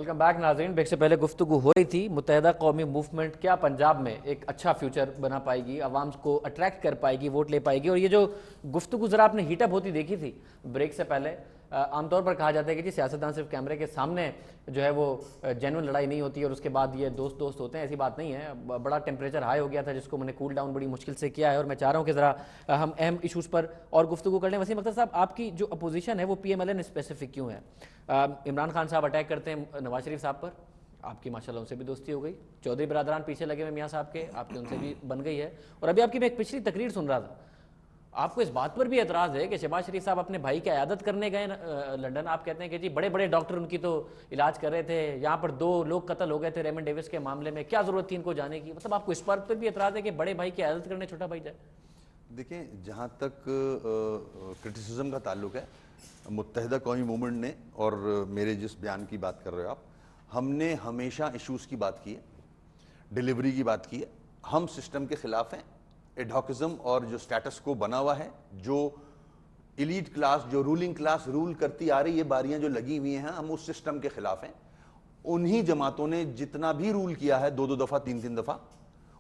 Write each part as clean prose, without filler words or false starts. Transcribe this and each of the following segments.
Welcome back नाज़रीन। Break से पहले गुफ्तगू हो रही थी मुत्तहिदा कौमी मूवमेंट क्या पंजाब में एक अच्छा फ्यूचर बना पाएगी, आवाम को अट्रैक्ट कर पाएगी, वोट ले पाएगी। और ये जो गुफ्तगू ज़रा आपने हीटअप होती देखी थी ब्रेक से पहले, आमतौर पर कहा जाता है कि जी सियासतदान सिर्फ कैमरे के सामने जो है वो जेन्युइन लड़ाई नहीं होती और उसके बाद ये दोस्त दोस्त होते हैं, ऐसी बात नहीं है। बड़ा टेम्परेचर हाई हो गया था जिसको मैंने कूल डाउन बड़ी मुश्किल से किया है और मैं चाह रहा हूँ कि ज़रा हम अहम इशूज़ पर और गुफ्तगू कर लें। वसीम अख्तर साहब, आपकी जो अपोजिशन है वो PMLN स्पेसिफिक क्यों है? इमरान खान साहब अटैक करते हैं नवाज शरीफ साहब पर, आपकी माशाल्लाह उनसे भी दोस्ती हो गई, चौधरी बरादरान पीछे लगे हुए मियाँ साहब के, आपकी उनसे भी बन गई है। और अभी आपकी मैं एक पिछली तकरीर सुन रहा था, आपको इस बात पर भी एतराज़ है कि शहबाज शरीफ साहब अपने भाई की अयादत करने गए लंदन। आप कहते हैं कि जी बड़े बड़े डॉक्टर उनकी तो इलाज कर रहे थे, यहाँ पर 2 लोग कत्ल हो गए थे रेमंड डेविस के मामले में, क्या ज़रूरत थी इनको जाने की? मतलब आपको इस बात पर भी एतराज़ है कि बड़े भाई की अयादत करने छोटा भाई जाए? देखें, जहाँ तक क्रिटिसिज्म का ताल्लुक है, मुत्तहिदा कौमी मूवमेंट ने और मेरे जिस बयान की बात कर रहे हो आप, हमने हमेशा इश्यूज़ की बात की है, डिलीवरी की बात की है। हम सिस्टम के ख़िलाफ़ हैं। एडहॉकिज्म और जो स्टेटस को बना हुआ है, जो एलीट क्लास, जो रूलिंग क्लास रूल करती आ रही है, बारियां जो लगी हुई हैं, हम उस सिस्टम के ख़िलाफ़ हैं। उन्हीं जमातों ने जितना भी रूल किया है 2-2 दफ़ा 3-3 दफ़ा,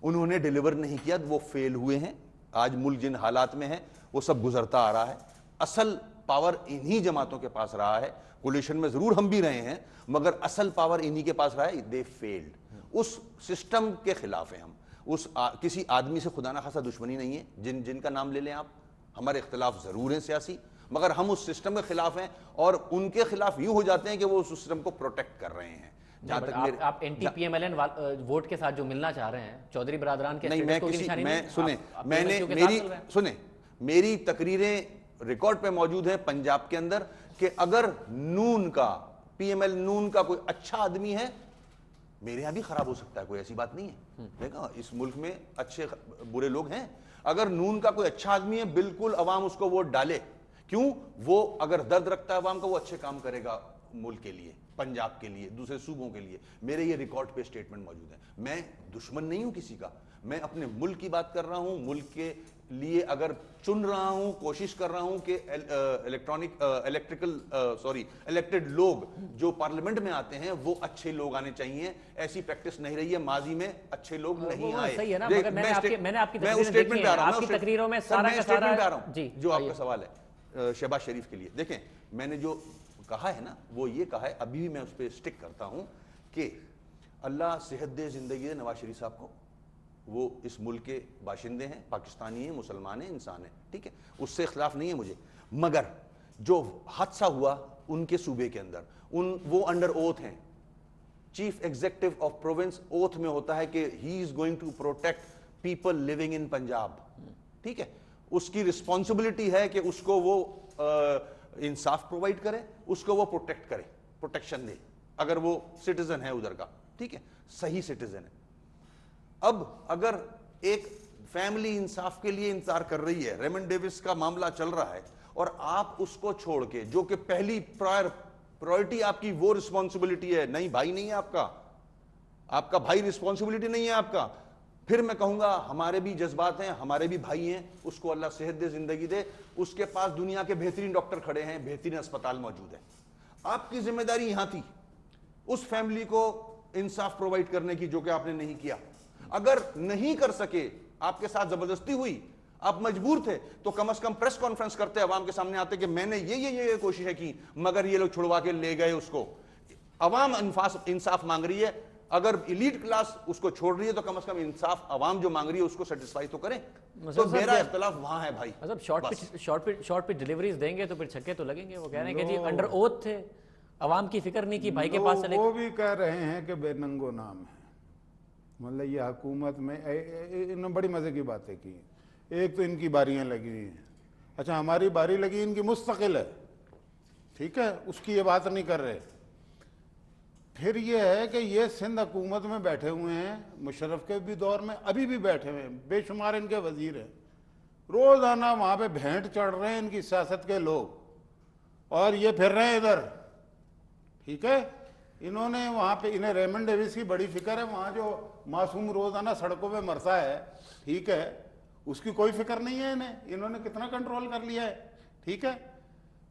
उन्होंने डिलीवर नहीं किया, वो फेल हुए हैं। आज मुल्क जिन हालात में है वो सब गुजरता आ रहा है। असल पावर इन्हीं जमातों के पास रहा है। कोलिशन में जरूर हम भी रहे हैं, मगर असल पावर इन्हीं के पास रहा है। They failed. उस सिस्टम के खिलाफ हैं हम। किसी आदमी से खुदा ना खासा दुश्मनी नहीं है, जिनका नाम ले लें आप, हमारे इख्तिलाफ जरूर हैं सियासी, मगर हम उस सिस्टम के खिलाफ हैं और उनके खिलाफ यूं हो जाते हैं कि वो उस सिस्टम को प्रोटेक्ट कर रहे हैं। जहां तक आप एंटी PMLN वोट के साथ जो मिलना चाह रहे हैं चौधरी बरादरान के, नहीं, मेरी तकरीरें रिकॉर्ड पे मौजूद है पंजाब के अंदर कि अगर नून का PML नून का कोई अच्छा आदमी है, मेरे यहां भी खराब हो सकता है, कोई ऐसी बात नहीं है। देखा, इस मुल्क में अच्छे बुरे लोग हैं। अगर नून का कोई अच्छा आदमी है, बिल्कुल अवाम उसको वोट डाले। क्यों? वो अगर दर्द रखता है अवाम का, वो अच्छे काम करेगा मुल्क के लिए, पंजाब के लिए, दूसरे सूबों के लिए। मेरे ये रिकॉर्ड पे स्टेटमेंट मौजूद है। मैं दुश्मन नहीं हूं किसी का, मैं अपने मुल्क की बात कर रहा हूं। मुल्क के लिए अगर चुन रहा हूं, कोशिश कर रहा हूं कि इलेक्टेड लोग जो पार्लियामेंट में आते हैं वो अच्छे लोग आने चाहिए। ऐसी प्रैक्टिस नहीं रही है, माजी में अच्छे लोग नहीं आए। सही है ना, मगर मैंने आपकी तकरीरों में सारा का सारा जी जो आपका सवाल है शहबाज शरीफ के लिए, देखें मैंने जो कहा है ना, वो ये कहा है, अभी भी मैं उस पर स्टिक करता हूं कि अल्लाह सेहत दे, जिंदगी दे नवाज शरीफ साहब को। वो इस मुल्क के बाशिंदे हैं, पाकिस्तानी हैं, मुसलमान हैं, इंसान हैं, ठीक है, उससे इख्तिलाफ नहीं है मुझे। मगर जो हादसा हुआ उनके सूबे के अंदर, वो अंडर ओथ हैं। Chief executive of province oath में होता है कि he is going to protect people living in Punjab, ठीक है। उसकी रिस्पॉन्सिबिलिटी है कि उसको वो इंसाफ प्रोवाइड करे, उसको वो प्रोटेक्ट करे, प्रोटेक्शन दे, अगर वो सिटीजन है उधर का, ठीक है, सही सिटीजन है। अब अगर एक फैमिली इंसाफ के लिए इंतजार कर रही है, रेमंड डेविस का मामला चल रहा है, और आप उसको छोड़ के, जो कि पहली प्रायोरिटी आपकी वो रिस्पॉन्सिबिलिटी है, नहीं भाई नहीं है आपका भाई रिस्पॉन्सिबिलिटी नहीं है आपका, फिर मैं कहूंगा हमारे भी जज्बात हैं, हमारे भी भाई हैं, उसको अल्लाह सेहत दे, जिंदगी दे। उसके पास दुनिया के बेहतरीन डॉक्टर खड़े हैं, बेहतरीन अस्पताल मौजूद है। आपकी जिम्मेदारी यहां थी उस फैमिली को इंसाफ प्रोवाइड करने की, जो कि आपने नहीं किया। अगर नहीं कर सके, आपके साथ जबरदस्ती हुई, आप मजबूर थे, तो कम से कम प्रेस कॉन्फ्रेंस करते, अवाम के सामने आते कि मैंने ये कोशिशें की, मगर ये लोग छुड़वा के ले गए उसको। अवाम इंसाफ मांग रही है, अगर एलीट क्लास उसको छोड़ रही है तो कम से कम इंसाफ अवाम जो मांग रही है उसको सेटिस्फाई तो करें। तो मेरा इख्तिलाफ वहां है भाई। मतलब शॉर्ट पिच डिलीवरीज देंगे तो फिर छक्के तो लगेंगे। वो कह रहे हैं कि जी अंडर ओथ थे, अवाम की फिक्र नहीं की, भाई के पास चले। वो भी कह रहे हैं कि बेनंगो नाम है। मतलब ये हुकूमत में इन्होंने बड़ी मजे की बातें की। एक तो इनकी बारियां लगी हुई हैं, अच्छा हमारी बारी लगी, इनकी मुस्तकिल है, ठीक है, उसकी ये बात नहीं कर रहे। फिर ये है कि ये सिंध हुकूमत में बैठे हुए हैं, मुशर्रफ के भी दौर में अभी भी बैठे हुए हैं, बेशुमार इनके वजीर हैं, रोजाना वहां पे भेंट चढ़ रहे हैं इनकी सियासत के लोग, और ये फिर रहे हैं इधर, ठीक है। इन्होंने वहां पे, इन्हें रेमंड डेविस की बड़ी फिक्र है, वहां जो मासूम रोजाना सड़कों पे मरता है, ठीक है, उसकी कोई फिक्र नहीं है इन्हें। इन्होंने कितना कंट्रोल कर लिया है, ठीक है।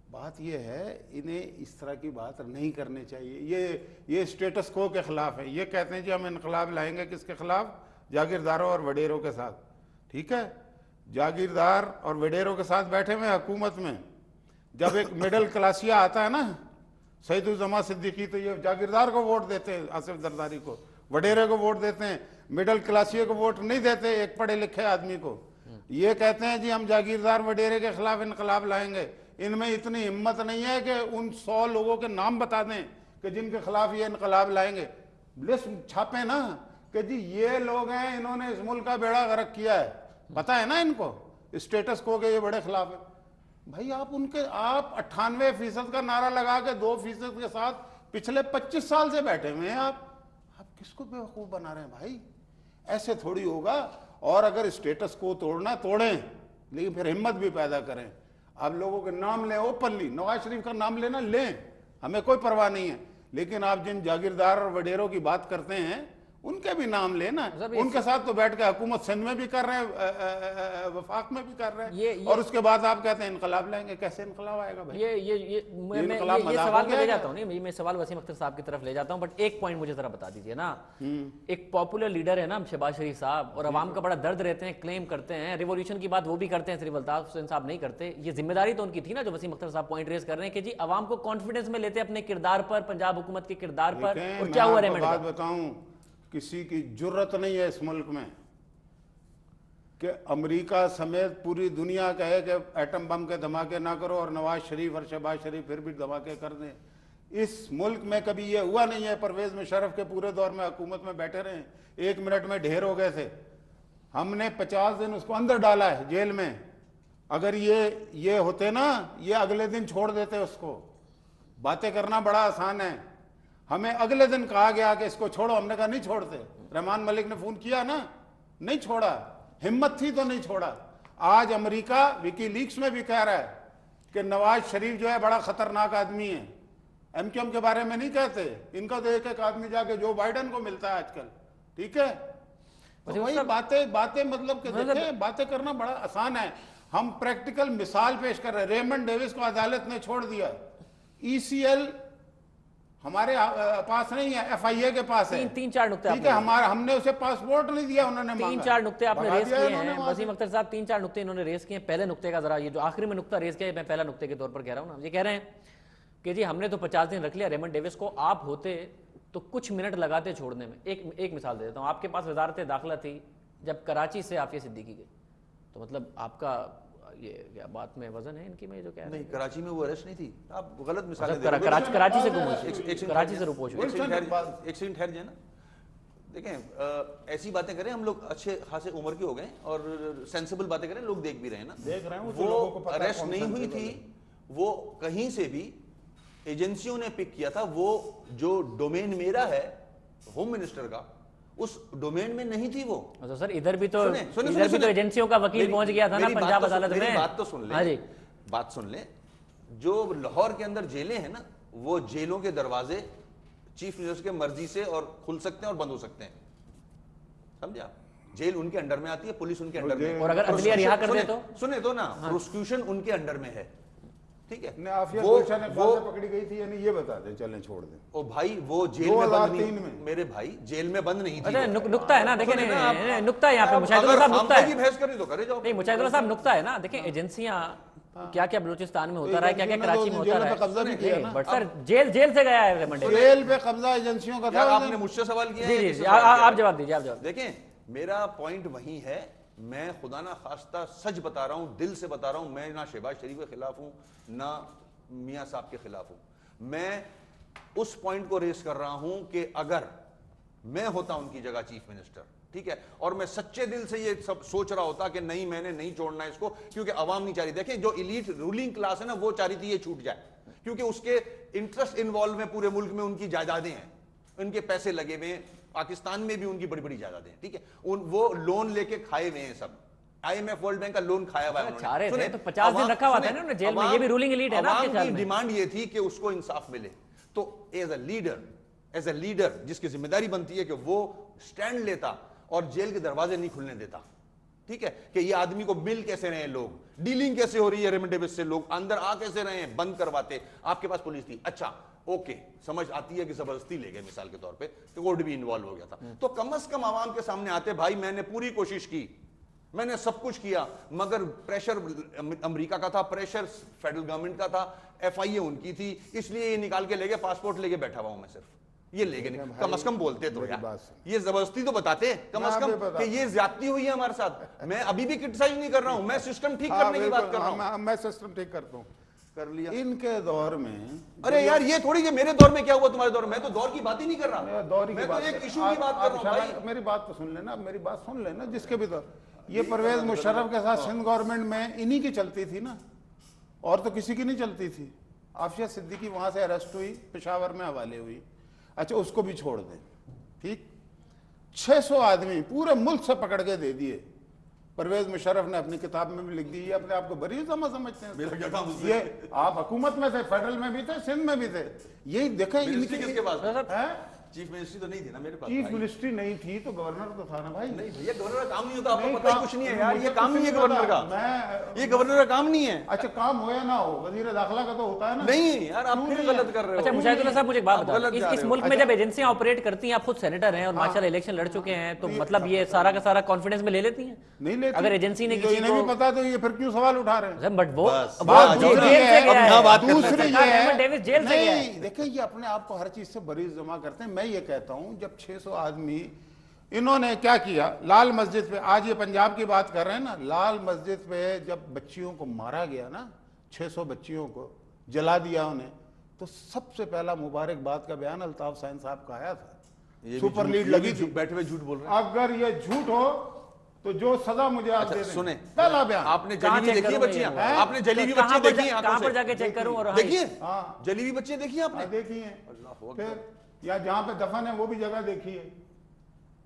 बात ये है, इन्हें इस तरह की बात नहीं करनी चाहिए। ये स्टेटस को के खिलाफ है। ये कहते हैं जी हम इनकलाब लाएंगे, किसके खिलाफ? जागीरदारों और वडेरों के साथ। ठीक है, जागीरदार और वडेरों के साथ बैठे हुए हुकूमत में। जब एक मिडिल क्लासिया आता है ना, सईदुज़्ज़मा सिद्दीकी, तो ये जागीरदार को वोट देते हैं, आसिफ जरदारी को, वडेरे को वोट देते हैं, मिडिल क्लासिया को वोट नहीं देते, एक पढ़े लिखे आदमी को। ये कहते हैं जी हम जागीरदार वडेरे के खिलाफ इनकलाब लाएंगे। इनमें इतनी हिम्मत नहीं है कि उन 100 लोगों के नाम बता दें कि जिनके खिलाफ ये इनकलाब लाएंगे। लिस्ट छापे ना कि जी ये लोग हैं, इन्होंने इस मुल्क का बेड़ा गर्क किया है, पता है ना इनको, स्टेटस को के ये बड़े खिलाफ है। भाई आप 98% का नारा लगा के 2% के साथ पिछले 25 साल से बैठे हुए हैं। आप किसको बेवकूफ बना रहे हैं भाई? ऐसे थोड़ी होगा। और अगर स्टेटस को तोड़ना तोड़ें, लेकिन फिर हिम्मत भी पैदा करें। आप लोगों के नाम लें ओपनली, नवाज शरीफ का नाम लेना लें, हमें कोई परवाह नहीं है, लेकिन आप जिन जागीरदार और वडेरों की बात करते हैं उनके भी नाम लेना। उनके साथ तो बैठ के हुकूमत सिंध में भी कर रहे हैं, वफाक में भी कर रहे हैं, और उसके बाद आप कहते हैं इनकलाब लाएंगे। कैसे इनकलाब आएगा भाई? ये सवाल में ले जाता हूँ, नहीं मैं सवाल वसीम अख्तर साहब की तरफ ले जाता हूँ, बट एक पॉइंट मुझे जरा बता दीजिए ना। एक पॉपुलर लीडर है ना शहबाज शरीफ साहब, और अवाम का बड़ा दर्द रहते हैं, क्लेम करते हैं, रिवॉल्यूशन की बात वो भी करते हैं, सिर्फ अल्ताफ हुसैन साहब नहीं करते। ये जिम्मेदारी तो उनकी थी ना, जो वसीम अख्तर साहब पॉइंट रेज कर रहे हैं कि जी अवाम को कॉन्फिडेंस में लेते अपने किरदार पर, पंजाब हुकूमत के किरदार पर। और क्या हुआ रेमंड? बात बताऊं, किसी की जुर्रत नहीं है इस मुल्क में कि अमेरिका समेत पूरी दुनिया कहे कि एटम बम के धमाके ना करो, और नवाज शरीफ और शहबाज शरीफ फिर भी धमाके कर दें। इस मुल्क में कभी ये हुआ नहीं है। परवेज मुशर्रफ के पूरे दौर में हुकूमत में बैठे रहे, 1 मिनट में ढेर हो गए थे। हमने 50 दिन उसको अंदर डाला है जेल में। अगर ये होते ना, ये अगले दिन छोड़ देते उसको। बातें करना बड़ा आसान है। हमें अगले दिन कहा गया कि इसको छोड़ो, हमने कहा नहीं छोड़ते। रहमान मलिक ने फोन किया ना, नहीं छोड़ा। हिम्मत थी तो नहीं छोड़ा। आज अमेरिका विकीलीक्स में भी कह रहा है कि नवाज शरीफ जो है बड़ा खतरनाक आदमी है। एमक्यूएम के बारे में नहीं कहते, इनका तो एक आदमी जाके जो बाइडेन को मिलता है आजकल। ठीक है, तो वही बातें मतलब कि देखें, बातें करना बड़ा आसान है। हम प्रैक्टिकल मिसाल पेश कर रहे हैं। रेमंड डेविस को अदालत ने छोड़ दिया। ECL हमारे पास नहीं है, FIA के पास है। 3-4 नुक्ते, ठीक है, हमने उसे पासपोर्ट नहीं दिया, उन्होंने 3-4 नुक्ते आपने रेस किए हैं वसीम अख्तर साहब। 3-4 नुक्ते इन्होंने रेस किए हैं। पहले नुक्ते का जरा, ये जो आखिरी में नुक्ता रेस किया है, मैं पहला नुक्ते के तौर पर कह रहा हूँ ना। ये कह रहे हैं कि जी हमने तो 50 दिन रख लिया रेमंड डेविस को, आप होते तो कुछ मिनट लगाते छोड़ने में। एक मिसाल दे देता हूँ। आपके पास वजारत दाखिला थी जब कराची से आफिया सिद्दीकी गई, तो मतलब आपका ये क्या बात में वजन है इनकी में जो कह रहे हैं? नहीं, कराची में वो अरेस्ट नहीं थी। आप गलत मिसाल दे रहे हैं। कराची से गुम हुई, कराची से रुपोश हुई। एक सेकंड ठहर जाए ना। देखें, ऐसी बातें करें, हम लोग अच्छे खासे उम्र के हो गए और सेंसिबल बातें करें, लोग देख भी रहे हैं ना। देख रहे हैं, वो अरेस्ट नहीं हुई थी, वो कहीं से भी एजेंसियों ने पिक किया था। वो जो डोमेन मेरा है होम मिनिस्टर का, उस डोमेन में नहीं थी वो। अच्छा सर, इधर भी तो एजेंसियों का वकील पहुंच गया था ना पंजाब अदालत में। बात तो सुन ले। हाँ जी, बात सुन ले। जो लाहौर के अंदर जेलें हैं ना, वो जेलों के दरवाजे चीफ मिनिस्टर के मर्जी से और खुल सकते हैं और बंद हो सकते हैं, समझा? जेल उनके अंडर में आती है, पुलिस उनके अंडर में। और अगर अदलिया रिहा कर दे तो सुने तो ना, प्रोसिक्यूशन उनके अंडर में है। ठीक है, वो पकड़ी गई थी, यानी ये बता दे, चलें छोड़ दें। ओ भाई, वो जेल में बंद नहीं, मेरे भाई जेल में बंद नहीं थी। अच्छा, नुक्ता है ना, देखें नुक्ता है यहाँ पे। मुशाहिदुल्लाह साहब नुक्ता है, बहस करें तो करे जाओ। नहीं मुशाहिदुल्लाह साहब नुक्ता है ना। देखें एजेंसियां क्या क्या बलूचिस्तान में होता रहा है, क्या क्या कराची में होता रहा है। कब्जा भी किया ना, बट सर जेल से गया है रेमंड डेविस। जेल पे कब्जा एजेंसियों का था। आपने मुझसे सवाल किया है। जी, आप जवाब दीजिए, आप जवाब। देखें, मेरा पॉइंट वही है। मैं खुदा ना खास्ता सच बता रहा हूं, दिल से बता रहा हूं। मैं ना शहबाज शरीफ के खिलाफ हूं, ना मियां साहब के खिलाफ हूं। मैं उस पॉइंट को रेस कर रहा हूं कि अगर मैं होता उनकी जगह चीफ मिनिस्टर, ठीक है, और मैं सच्चे दिल से ये सब सोच रहा होता कि नहीं, मैंने नहीं छोड़ना इसको, क्योंकि अवाम नहीं चाह रही। देखें, जो इलीट रूलिंग क्लास है ना, वो चाह रही थी ये छूट जाए, क्योंकि उसके इंटरेस्ट इन्वॉल्व में पूरे मुल्क में उनकी जायदादें हैं, उनके पैसे लगे हुए हैं। पाकिस्तान में भी उनकी बड़ी बड़ी जायदादें हैं। ठीक है, वो लोन लेके खाए हुए हैं सब। IMF वर्ल्ड बैंक का लोन खाया हुआ है उन्होंने। तो 50 दिन रखा हुआ था ना जेल में, ये भी रूलिंग एलीट है ना आपके ख्याल में। डिमांड ये थी कि उसको इंसाफ मिले। तो एज अ लीडर जिसकी जिम्मेदारी बनती है कि वो स्टैंड लेता और जेल के दरवाजे नहीं खुलने देता। ठीक है, कि ये आदमी को मिल कैसे रहे हैं लोग, डीलिंग कैसे हो रही है रेमडेसिविर से, लोग अंदर आ कैसे रहे हैं, बंद करवाते, आपके पास पुलिस थी, अच्छा ओके, समझ आती है कि जबरदस्ती ले गए मिसाल के तौर पे, तो कोर्ट भी इन्वॉल्व हो गया था, तो कम से कम आवाम के सामने आते, भाई मैंने पूरी कोशिश की, मैंने सब कुछ किया, मगर प्रेशर अमेरिका का था, प्रेशर फेडरल गवर्नमेंट का था, FIA उनकी थी, इसलिए ये निकाल के ले गए, पासपोर्ट लेके बैठा हुआ हूं मैं, सिर्फ ये लेके नहीं, कम से कम बोलते तो यार, ये जबरदस्ती तो बताते कम से कम कि ये ज्यादती हुई है हमारे साथ। मैं अभी भी क्रिटिसाइज नहीं कर रहा हूं, मैं सिस्टम ठीक करने की बात कर रहा हूं। मैं सिस्टम ठीक करता हूं, कर लिया इनके दौर में। अरे यार ये थोड़ी कि मेरे दौर में क्या हुआ तुम्हारे दौर में, मैं तो दौर की बात ही नहीं कर रहा, दौर की मैं तो बात एक इशू की बात कर रहा हूं भाई। मेरी बात तो सुन लेना, मेरी बात सुन लेना, जिसके भी दौर ये परवेज मुशर्रफ के साथ सिंध गवर्नमेंट में इन्हीं की चलती थी ना, और तो किसी की नहीं चलती थी। आफिया सिद्दीकी वहां से अरेस्ट हुई, पेशावर में हवाले हुई, अच्छा उसको भी छोड़ दें, ठीक। 600 आदमी पूरे मुल्क से पकड़ के दे दिए। परवेज मुशर्रफ ने अपनी किताब में भी लिख दी, ये अपने आप को बरी जमा समझते हैं। मेरा क्या काम उससे? ये आप हुकूमत में थे, फेडरल में भी थे, सिंध में भी थे, यही देखें मिनिस्ट्री किसके पास है? चीफ मिनिस्ट्री तो नहीं थी ना मेरे पास। चीफ मिनिस्ट्री नहीं थी तो गवर्नर तो था ना भाई। नहीं भैया, गवर्नर का काम नहीं होता, आपको नहीं, पता ही काम- कुछ नहीं है यार, ये मुझे काम नहीं है कुछ गवर्नर पता। का, ये गवर्नर का काम नहीं है। अच्छा काम हो या ना हो, वजीर दाखिला का तो होता है ना। नहीं यार, आप फिर गलत कर रहे हो। अच्छा मुशाहिदुल्लाह साहब, मुझे एक बात आप बताओ, गलत जा इस रहे हो। मुल्क में जब एजेंसियां ऑपरेट करती हैं, आप खुद सेनेटर हैं और माशाल्लाह इलेक्शन लड़ चुके हैं, तो मतलब ये सारा का सारा कॉन्फिडेंस में ले लेती हैं? नहीं लेती। अगर एजेंसी ने तो किसी इन्हें को भी पता, तो ये फिर क्यों सवाल उठा रहे हैं? बट वो बस, वो बात जेल दूसरी से है, गया अब है। यहाँ बात करते हैं। दूसरी ये सरकार है, अहमद डेविस जेल से गया है। नहीं देखिए, ये अपने आप को हर चीज से बरीज जमा करते हैं। मैं ये कहता हूं, जब 600 आदमी इन्होंने क्या किया लाल मस्जिद पे, आज ये पंजाब की बात कर रहे हैं ना, लाल मस्जिद पे जब बच्चियों को मारा गया ना, 600 बच्चियों को जला दिया उन्हें, तो सबसे पहला मुबारकबाद का बयान अल्ताफ साइन साहब का आया था, सुपर लीड लगी थी। बैठे हुए झूठ बोल रहे हैं। अगर ये झूठ हो तो जो सजा मुझे आप अच्छा, दे दें। सुने, पहला बयान आपने कहाँ जली हुई चेक देखी है करूं बच्चियां? मैं ये? आपने जली हुई कहाँ बच्चियां पर देखी हैं कहाँ आंखों पर से? जाके चेक करूं? और हाँ, देखिए, हाँ। जली हुई बच्चियां देखी आपने? हाँ, देखी है। अल्लाह फिर या जहाँ पे दफन है वो भी जगह देखी है,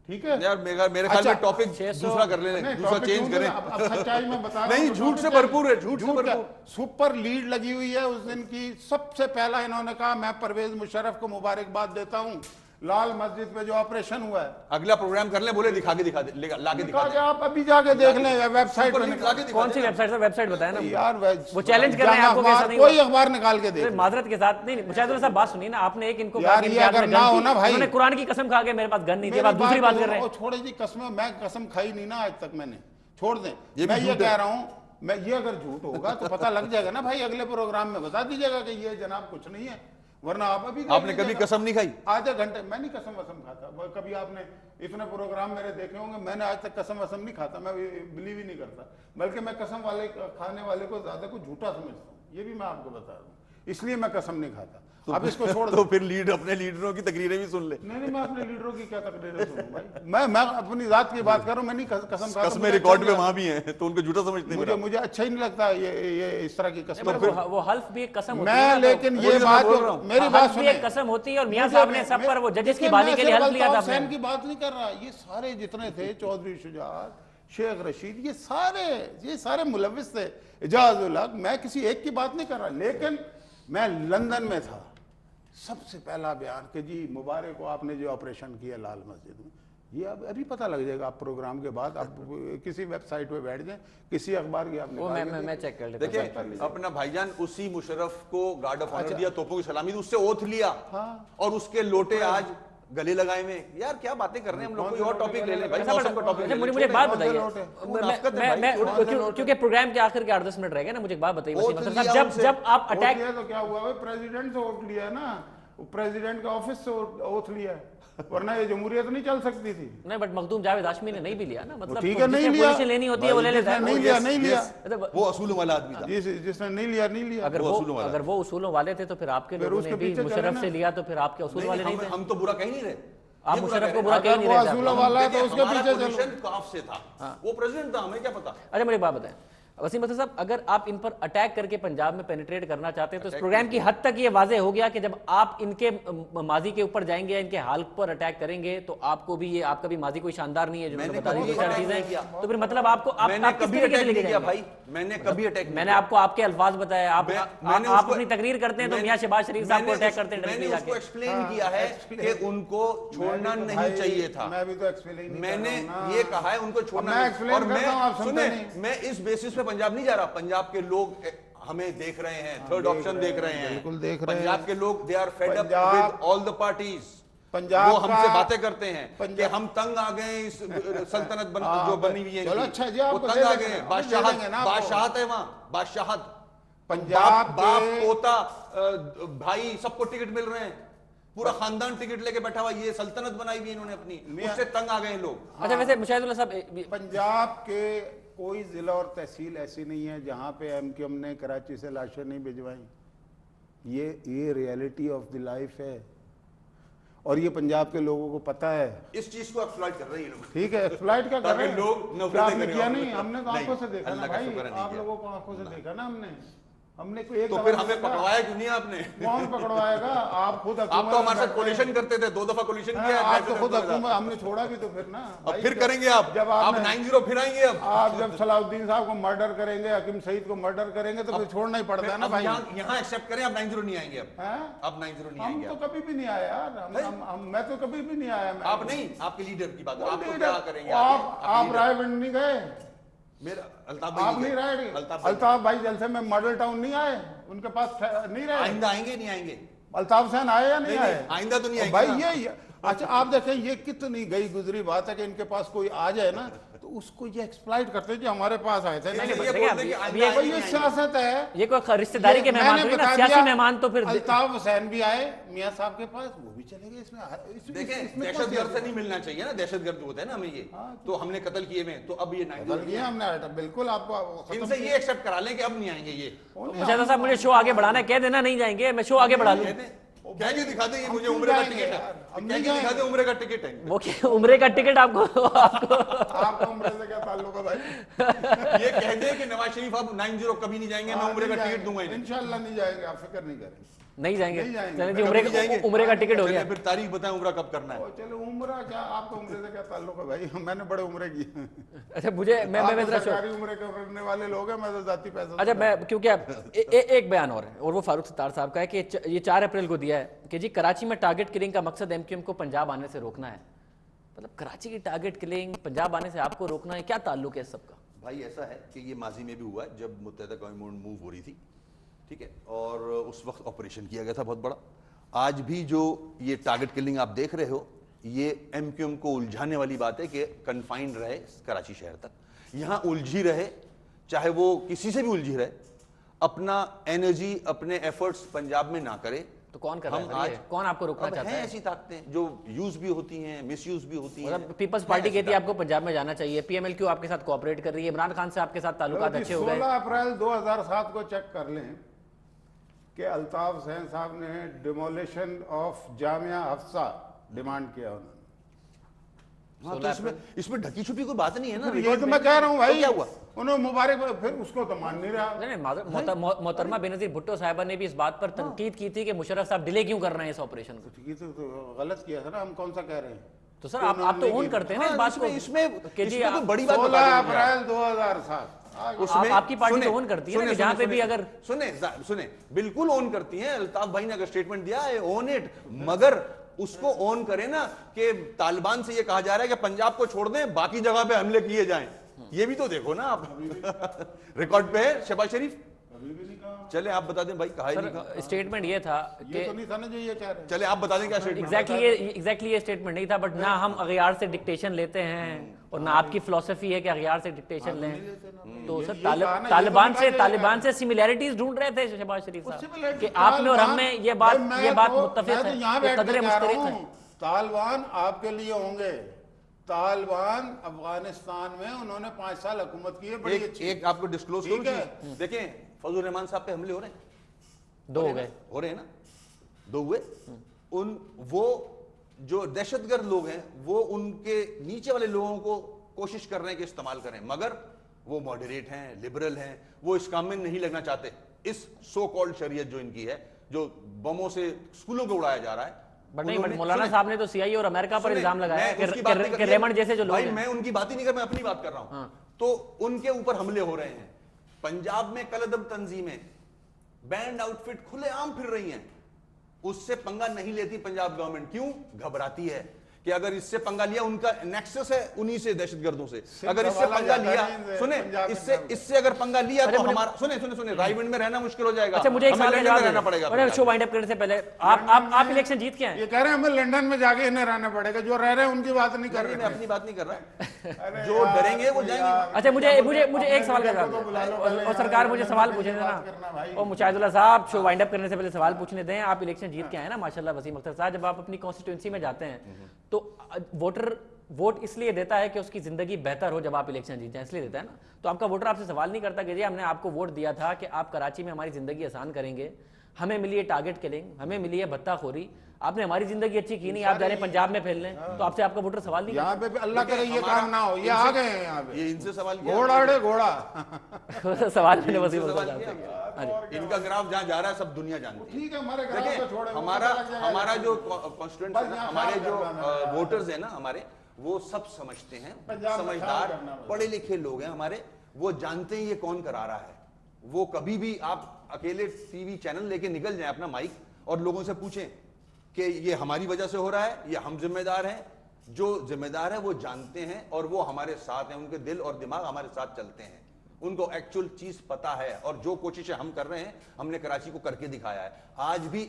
ठीक है यार मेरे ख्याल में टॉपिक 600 दूसरा कर लें, नहीं, दूसरा टॉपिक चेंज क्यों करें। अब सच्चाई में बता रहा हूं, नहीं, तो झूठ से टॉपिक भरपूर है, झूठ से का भरपूर। सुपर लीड लगी हुई है उस दिन की। सबसे पहला इन्होंने कहा मैं परवेज मुशर्रफ को मुबारकबाद देता हूं, लाल मस्जिद पे जो ऑपरेशन हुआ है। अगला प्रोग्राम कर ले, बोले दिखा के दिखा दे, लाके दिखा कहा दे। कि आप अभी जाके देख लें वेबसाइट सुपर पे लीड लाके दिखा कौन सी दे। वेबसाइट? वेबसाइट बताया ना यार वो चैलेंज कर रहे हैं आपको, कैसा नहीं कोई हुआ? अखबार निकाल के देख अरे माजरत के साथ नहीं, मुशाहिदुल्लाह साहब बात सुनिए ना, आपने एक इनको यार, कहा कि ये इनके हाथ अगर में ना गन हो थी, ना भाई। उन्होंने कुरान की कसम खा के मेरे पास गन नहीं थी, अब आप मेरी दूसरी बात कर रहे वो हैं। छोड़े जी कसम, मैं कसम खाई नहीं ना आज तक मैंने, छोड़ दें। ये भी मैं ये झूठ है। कह रहा हूं, मैं ये अगर झूठ होगा तो पता लग जाएगा ना भाई, अगले प्रोग्राम में बता दीजिएगा कि ये जनाब कुछ नहीं है, वरना आप अभी देख आपने कभी लीजिएगा। कसम नहीं खाई? आधे घंटे मैं नहीं कसम वसम खाता। कभी आपने इतने प्रोग्राम मेरे देखे होंगे, मैंने आज तक कसम वसम नहीं खाता, मैं बिलीव ही नहीं करता, बल्कि मैं कसम वाले खाने वाले को ज्यादा को झूठा समझता हूँ, ये भी मैं आपको बता रहा हूँ, इसलिए मैं कसम नहीं खाता। अब इसको छोड़ तो फिर लीड अपने लीडरों की तकरीरें भी सुन ले। नहीं, मैं अपने लीडरों की क्या तकरीरें सुनूं भाई? मैं अपनी जात की बात कर रहा हूं, मैं नहीं कसम खाता। कसमें मुझे रिकॉर्ड अच्छा पे नहीं वहां भी हैं, तो उनको झूठा समझते लगता। हैं। मुझे अच्छा ही नहीं लगता ये इस तरह की कसम। वो हल्फ भी एक कसम होती है मैं ना, तो लेकिन वो ये जो मैं बात बोल रहा हूं। मेरी बात हल्फ भी सुनिए। एक कसम होती है, और मियां मुझे- साहब ने सब पर वो जजेस की देखिए, बाजी मैं के लिए सिर्फ हल्फ लिया था अल्ताफ हुसैन आपने। की बात नहीं कर रहा, ये सारे जितने थे, चौधरी शुजात, शेख रशीद, ये सारे मुलविस थे, इजाज उल हक, मैं किसी एक की बात नहीं कर रहा। लेकिन मैं लंदन में था, सबसे पहला बयान कि जी मुबारक को आपने जो ऑपरेशन किया लाल मस्जिद में, ये अब अभी पता लग जाएगा। आप प्रोग्राम के बाद आप किसी वेबसाइट पे बैठ जाएं, किसी अखबार की आप वो निकाल के मैं देखिए। चेक कर लेता हूं। देखिए अपना भाईजान उसी मुशर्रफ को गार्ड ऑफ ऑनर अच्छा। दिया, तोपों की सलामी दी, उससे ओथ लिया, और उसके लोटे आज गले लगाए में। यार क्या बातें कर रहे हैं हम लोग, कोई और टॉपिक ले ले भाई, अच्छा, मौसम का टॉपिक अच्छा, ले ले। मुझे एक बात छोटे बताइए, लौटे। मुनाफिकत है भाई, छोटे लौटे। क्योंकि प्रोग्राम के आखिर के 8-10 मिनट रह गए ना, मुझे एक बात बताइए वोट वसीम अख्तर लिया साहब, उनसे। जब आप वोट अटैक लिया तो क्या हुआ भाई? प्रेसिडेंट से वोट लिया ना, वो प्रेसिडेंट का ऑफिस से ओथ लिया है, वरना ये जमहूरियत नहीं चल सकती थी। नहीं, बट मखदूम जावेद हाशमी ने नहीं भी लिया ना, मतलब ठीक है, नहीं जिसने लिया। पोजीशन लेनी होती है वो ले लेता है। नहीं लिया, नहीं लिया। मतलब वो असूलों वाला आदमी था। जिसने नहीं लिया, नहीं लिया। अगर वो वो असूलों वाला अगर वो उसूलों वाले थे तो फिर आपके फिर लोगों उसके ने भी पीछे चले मुशर्रफ ना। से लिया, तो फिर आपके उसूल वाले नहीं थे। हम तो बुरा कह ही नहीं रहे, आप ये मुशर्रफ को कह बुरा रहे कह ही नहीं वो रहे थे असूलों आप। वाला है तो देखिए, उसके हमारा पीछे चलो। पोजीशन काफ से था, वो प्रेसिडेंट था, हमें क्या पता। अच्छा मुझे एक बात बताएं, वसीम अख्तर साहब, अगर आप इन पर अटैक करके पंजाब में पेनिट्रेट करना चाहते हैं तो इस प्रोग्राम की हद तक ये वाजे हो गया कि जब आप इनके माजी के ऊपर जाएंगे, इनके हाल पर अटैक करेंगे तो आपको भी ये, आपका भी माजी कोई शानदार नहीं है जो मैंने बता दी दो चार चीजें, तो फिर मतलब आपको आप किस तरीके से लेके जाएंगे? भाई मैंने कभी अटैक, मैंने आपको आपके अल्फाज बताए, आप अपनी तकरीर करते हैं तो मियां शहबाज शरीफ साहब को अटैक करते हैं। मैंने उसको एक्सप्लेन किया है कि उनको छोड़ना नहीं चाहिए था। मैं भी तो एक्सप्लेन, मैंने ये कहा है उनको छोड़ना, और मैं इस बेसिस पे पंजाब नहीं जा रहा। पंजाब के लोग हमें देख रहे हैं, थर्ड ऑप्शन देख रहे हैं, बिल्कुल देख रहे हैं। पंजाब के लोग they are fed up with all the parties. Punjab वो हमसे बातें करते हैं कि हम तंग आ गए इस सल्तनत जो बनी हुई है, चलो अच्छा जी, वो तंग आ गए। बादशाहत है वहां, बादशाहत, पंजाब बाप पोता भाई सबको टिकट मिल रहे हैं, पूरा खानदान टिकट लेके बैठा हुआ, ये सल्तनत बनाई हुई इन्होंने अपनी, उससे तंग आ गए लोग। अच्छा, वैसे मुशाहिदुल्लाह साहब, पंजाब के कोई जिला और तहसील ऐसी नहीं है जहां पे एमक्यूएम ने कराची से लाशें नहीं भिजवाई। ये रियलिटी ऑफ द लाइफ है और ये पंजाब के लोगों को पता है। इस चीज को एक्सप्लॉइट कर रहे हैं ये लोग। ठीक है, एक्सप्लॉइट क्या कर रहे हैं लोग आपने किया नहीं, हमने तो आंखों से देखा ना भाई, आप लोगों को आंखों से देखा ना हमने कोई एक, तो फिर हमें पकड़वाया क्यों नहीं आपने? कौन पकड़वाएगा? आप खुद आप तो हमारे साथ कोलिशन करते थे, 2 दफा कोलिशन किया आप तो खुद हुकूमत, हमने छोड़ा भी तो फिर ना। अब फिर करेंगे आप, जब आप 9-0 फिर आएंगे। अब आप जब सलाउद्दीन साहब को मर्डर करेंगे, हकीम सईद को मर्डर करेंगे तो फिर छोड़ना ही पड़ता है ना भाई। यहाँ एक्सेप्ट करें, आप 9-0 नहीं आएंगे। अब 9-0 नहीं आएंगे। हम तो कभी भी नहीं आए यार, मैं तो कभी भी नहीं आया। आप नहीं, आपके लीडर की बात, आप क्या करेंगे? आप रायगंज नहीं गए? मेरा अल्ताफ नहीं रहे, अल्ताफ भाई जलसे में मॉडल टाउन नहीं आए, उनके पास नहीं रहे। आइंदा आएंगे नहीं आएंगे? अल्ताफ हुसैन आए या नहीं आए? आइंदा तो नहीं आएंगे भाई। ये अच्छा, आप देखें ये कितनी गई गुजरी बात है कि इनके पास कोई आ जाए ना तो उसको ये एक्सप्लॉइट करते हैं कि हमारे पास आए थे। ये सियासत है, ये कोई रिश्तेदारी के मेहमान नहीं ना, सियासी मेहमान। तो फिर अल्ताफ हुसैन भी आए मियां साहब के पास, वो भी चले गए। इसमें देखें, दहशतगर्द से नहीं मिलना चाहिए ना, दहशतगर्द होता है ना हमें ये, तो हमने कत्ल किए में, तो अब ये हमने बिल्कुल आपको इनसे ये एक्सेप्ट करा लें कि अब नहीं आएंगे ये। मुशाहिद साहब, मुझे शो आगे बढ़ाना है, कह देना नहीं जाएंगे, मैं शो आगे बढ़ा लूं। क्या के दिखा दे, ये मुझे उम्रे का टिकट है, क्या के दिखा दे, उम्रे का टिकट है। वो क्या उम्रे का टिकट आपको उम्रे से क्या ताल्लुक है भाई? ये कह दे कि नवाज शरीफ अब 9-0 कभी नहीं जाएंगे, मैं उम्रे का टिकट दूंगा। इंशाल्लाह नहीं जाएंगे, आप फिक्र नहीं करें, नहीं जाएंगे। चलिए जी, उम्रे का टिकट हो गया। फिर तारीख बताएं उम्रा कब करना है। चलो उम्रा क्या, आपको उम्रे से क्या ताल्लुक है भाई? मैंने बड़े उम्रे किए। अच्छा, मुझे मैं सरकारी उम्रे करने वाले लोग हैं, मैं तो जाती पैसा। अच्छा, मैं क्योंकि एक बयान और है, और वो फारूक सत्तार साहब का है कि ये 4 अप्रैल को दिया है कि जी कराची में टारगेट किलिंग का मकसद एमक्यूएम को पंजाब आने से रोकना है। मतलब कराची की टारगेट किलिंग, पंजाब आने से आपको रोकना है, क्या ताल्लुक है सबका? भाई ऐसा है कि ये माजी में भी हुआ है जब मुत्तहिदा कौमें मूव हो रही थी, ठीक है, और उस वक्त ऑपरेशन किया गया था बहुत बड़ा। आज भी जो ये टारगेट किलिंग आप देख रहे हो, ये एमक्यूएम को उलझाने वाली बात है कि कन्फाइंड रहे कराची शहर तक, यहाँ उलझी रहे, चाहे वो किसी से भी उलझी रहे, अपना एनर्जी, अपने एफर्ट्स पंजाब में ना करे। तो कौन कर रहा है आज? कौन आपको रोकना चाहता है? ऐसी ताकतें जो यूज भी होती हैं, मिसयूज भी होती हैं। पीपल्स पार्टी कहती है आपको पंजाब में जाना चाहिए, पीएमएलक्यू आपके साथ कोऑपरेट कर रही है, इमरान खान से आपके साथ ताल्लुकात अच्छे हो गए। 16 अप्रैल 2007 को चेक कर लें कि अल्ताफ हुसैन साहब ने demolition of Jamia Hafsa demand किया उन्होंने। हाँ, तो इसमें ढकी छुपी कोई बात नहीं है ना। ये तो मैं कह रहा हूँ भाई, तो क्या हुआ? उन्होंने मुबारक, फिर उसको तो मान नहीं रहा। नहीं, मोहतरमा बेनजीर भुट्टो साहिबा ने भी इस बात पर तनकीद की थी कि मुशर्रफ साहब डिले क्यों कर रहे हैं इस ऑपरेशन को। तो गलत किया था ना, हम कौन सा कह रहे हैं? तो सर आप तो ओन करते हैं ना इस बात को। इसमें तो बड़ी बात 16 अप्रैल 2007 उसमें आपकी पार्टी तो ओन करती है ना, जहां पे भी अगर सुने बिल्कुल ओन करती है। अल्ताफ भाई ने अगर स्टेटमेंट दिया है ओन इट, मगर उसको ऑन करें ना कि तालिबान से ये कहा जा रहा है कि पंजाब को छोड़ दें, बाकी जगह पे हमले किए जाएं। ये भी तो देखो ना आप। रिकॉर्ड पे है शहबाज शरीफ। चले आप बता दें भाई, कहा नहीं कहा। स्टेटमेंट ये था कि ये तो नहीं था ना जो ये कह रहे हैं। चले आप बता दें क्या स्टेटमेंट। एग्जैक्टली ये स्टेटमेंट नहीं था, बट ना हम अगयार से डिक्टेशन लेते हैं और ना आपकी फिलॉसफी है कि अगयार से डिक्टेशन लें। तो सर तालिबान से सिमिलैरिटीज ढूंढ रहे थे शहबाज शरीफ साहब कि आपने और हम में ये बात मुत्तफिक है, ये कदर मुश्तरक है। तालिबान आपके लिए होंगे। तालिबान अफगानिस्तान में उन्होंने 5 साल हुकूमत की है, बड़ी अच्छी। एक आपको डिस्क्लोज करूं, देखें फजल रहमान साहब पे हमले हो रहे हैं, 2 हो गए, हो रहे हैं ना, 2 हुए। वो जो दहशतगर्द लोग हैं वो उनके नीचे वाले लोगों को कोशिश कर रहे हैं कि इस्तेमाल करें, मगर वो मॉडरेट हैं, लिबरल हैं, वो इस काम में नहीं लगना चाहते। इस सो कॉल्ड शरीयत जो इनकी है, जो बमों से स्कूलों को उड़ाया जा रहा है, बट नहीं, बट मौलाना साहब ने तो सीआईए और अमेरिका पर इल्जाम लगाया है मैं कि रेमंड जैसे जो लोग भाई, हैं। मैं उनकी बात ही नहीं कर, मैं अपनी बात कर रहा हूं। तो उनके ऊपर हमले हो रहे हैं। पंजाब में कलअदब तंजीमें बैंड आउटफिट खुलेआम फिर रही हैं, उससे पंगा नहीं लेती पंजाब गवर्नमेंट। क्यों? घबराती है कि अगर इससे पंगा लिया, उनका नेक्सस है उन्हीं से, दहशतगर्दों से। अगर इससे पंगा लिया, सुने, इससे अगर पंगा लिया तो हमारा, सुने रायविंड में रहना मुश्किल हो जाएगा। अच्छा, मुझे एक सवाल लंदन में रहना पड़ेगा। शो वाइंड अप करने से पहले आप इलेक्शन जीत के हैं। ये कह रहे हैं हमें लंदन में जाके इन्हें रहना पड़ेगा, जो रह रहे हैं उनकी बात नहीं कर रहे। मैं अपनी बात नहीं कर रहा, जो डरेंगे वो जाएंगे। अच्छा, मुझे एक सवाल का जवाब दें। और सरकार मुझे सवाल पूछने देना, और मुशाहिदुल्लाह साहब शो वाइंड अप करने से पहले सवाल पूछने दें। आप इलेक्शन जीत के आए ना माशाल्लाह वसीम अख्तर साहब, जब आप अपनी कॉन्स्टिट्यूंसी में जाते हैं तो वोटर वोट इसलिए देता है कि उसकी जिंदगी बेहतर हो। जब आप इलेक्शन जीत जाए इसलिए देता है ना। तो आपका वोटर आपसे सवाल नहीं करता कि जी हमने आपको वोट दिया था कि आप कराची में हमारी जिंदगी आसान करेंगे, हमें मिली है टारगेट किलिंग, हमें मिली है भत्ताखोरी, आपने हमारी जिंदगी अच्छी की नहीं, आप जा रहे हैं पंजाब में फैलने। तो आपसे आपका वोटर सवाल नहीं यहाँ पे अल्लाह करे ये काम ना हो, ये आ गए हैं यहाँ पे, ये इनसे सवाल घोड़ा सवाल मैंने वसीम अख्तर साहब। इनका ग्राफ जहां जा रहा है सब दुनिया जानती है। ठीक है, हमारे देखिए, हमारा जो कॉन्स्टिट्यूएंट है ना, हमारे जो वोटर्स है ना हमारे, वो सब समझते हैं, समझदार पढ़े लिखे लोग हैं हमारे, वो जानते हैं ये कौन करा रहा है। वो कभी भी आप अकेले टीवी चैनल लेके निकल जाएं अपना माइक और लोगों से पूछें कि ये हमारी वजह से हो रहा है, ये हम जिम्मेदार हैं। जो जिम्मेदार है वो जानते हैं और वो हमारे साथ हैं, उनके दिल और दिमाग हमारे साथ चलते हैं, उनको एक्चुअल चीज पता है। और जो कोशिशें हम कर रहे हैं, हमने कराची को करके दिखाया है। आज भी